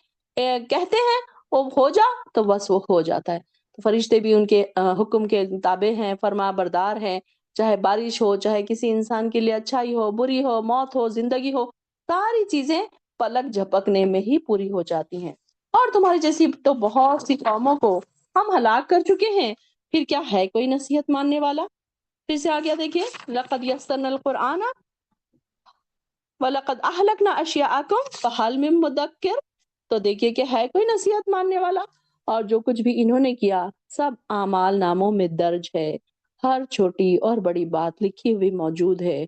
کہتے ہیں وہ ہو جا تو بس وہ ہو جاتا ہے. تو فرشتے بھی ان کے حکم کے تابع ہیں، فرما بردار ہیں. چاہے بارش ہو، چاہے کسی انسان کے لیے اچھائی ہو، بری ہو، موت ہو، زندگی ہو، ساری چیزیں پلک جھپکنے میں ہی پوری ہو جاتی ہیں. اور تمہاری جیسی تو بہت سی قوموں کو ہم ہلاک کر چکے ہیں، پھر کیا ہے کوئی نصیحت ماننے والا؟ پھر سے آگیا دیکھیے لقد یسرنا القرآن وَلَقَدْ أَهْلَكْنَا أَشْيَاءَكُمْ فَهَلْ مِن مُدَّكِّرٍ. تو دیکھیے کہ ہے کوئی نصیحت ماننے والا. اور جو کچھ بھی انہوں نے کیا سب اعمال ناموں میں درج ہے، ہر چھوٹی اور بڑی بات لکھی ہوئی موجود ہے.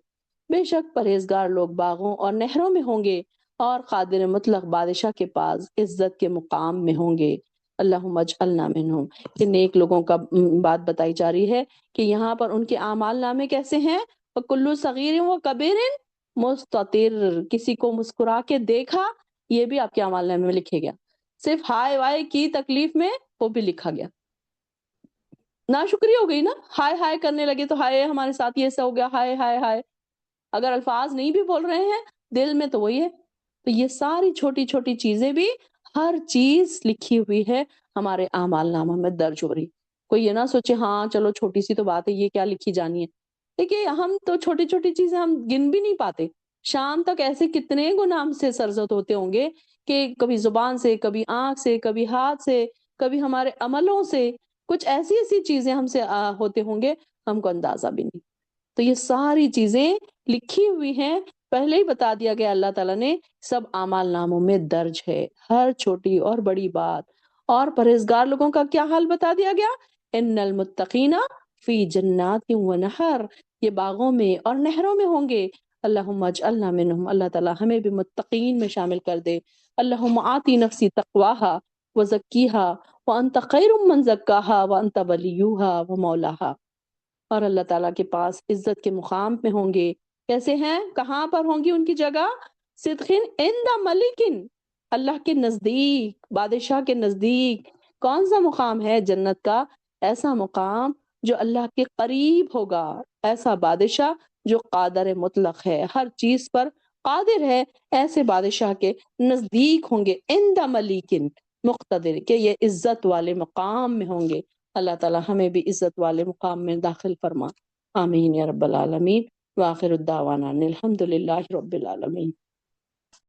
بے شک پرہیزگار لوگ باغوں اور نہروں میں ہوں گے اور قادر مطلق بادشاہ کے پاس عزت کے مقام میں ہوں گے. اللہم اجعلنا منہم. کہ نیک لوگوں کا بات بتائی جا رہی ہے کہ یہاں پر ان کے اعمال نامے کیسے ہیں. وَكُلُّ صَغِيرٍ وَكَبِيرٍ مستطر. کسی کو مسکرا کے دیکھا یہ بھی آپ کے اعمال نامے میں لکھے گیا. صرف ہائے وائے کی تکلیف میں وہ بھی لکھا گیا. ناشکری ہو گئی نا، ہائے ہائے کرنے لگے تو ہائے ہمارے ساتھ یہ ایسا ہو گیا، ہائے ہائے ہائے. اگر الفاظ نہیں بھی بول رہے ہیں دل میں تو وہی ہے. تو یہ ساری چھوٹی چھوٹی چیزیں بھی ہر چیز لکھی ہوئی ہے ہمارے اعمال نامہ میں درج ہو رہی. کوئی یہ نہ سوچے ہاں چلو چھوٹی سی تو بات ہے یہ کیا لکھی جانی ہے. دیکھیے ہم تو چھوٹی چھوٹی چیزیں ہم گن بھی نہیں پاتے. شام تک ایسے کتنے گناہ ہم سے سرزد ہوتے ہوں گے کہ کبھی زبان سے، کبھی آنکھ سے، کبھی ہاتھ سے، کبھی ہمارے عملوں سے کچھ ایسی ایسی چیزیں ہم سے ہوتے ہوں گے ہم کو اندازہ بھی نہیں. تو یہ ساری چیزیں لکھی ہوئی ہیں، پہلے ہی بتا دیا گیا اللہ تعالیٰ نے، سب اعمال ناموں میں درج ہے ہر چھوٹی اور بڑی بات. اور پرہیزگار لوگوں کا کیا حال بتا دیا گیا. ان المتقین فی جنات و نہر. یہ باغوں میں اور نہروں میں ہوں گے۔ اللہم اجعلنا منہم، اللہ تعالیٰ ہمیں بھی متقین میں شامل کر دے۔ اللہم آتی نفسی تقواہا وزکیہا وانت خیر من زکاہا وانت ولیوہا ومولاہا۔ اور اللہ تعالیٰ کے پاس عزت کے مقام پہ ہوں گے۔ کیسے ہیں؟ کہاں پر ہوں گی ان کی جگہ؟ صدقین عند ملکن، اللہ کے نزدیک، بادشاہ کے نزدیک۔ کون سا مقام ہے جنت کا؟ ایسا مقام جو اللہ کے قریب ہوگا، ایسا بادشاہ جو قادر مطلق ہے، ہر چیز پر قادر ہے، ایسے بادشاہ کے نزدیک ہوں گے۔ عند ملکن مقتدر، کہ یہ عزت والے مقام میں ہوں گے۔ اللہ تعالیٰ ہمیں بھی عزت والے مقام میں داخل فرما، آمین یا رب العالمین۔ وآخر الدعوانا الحمد للہ رب العالمین۔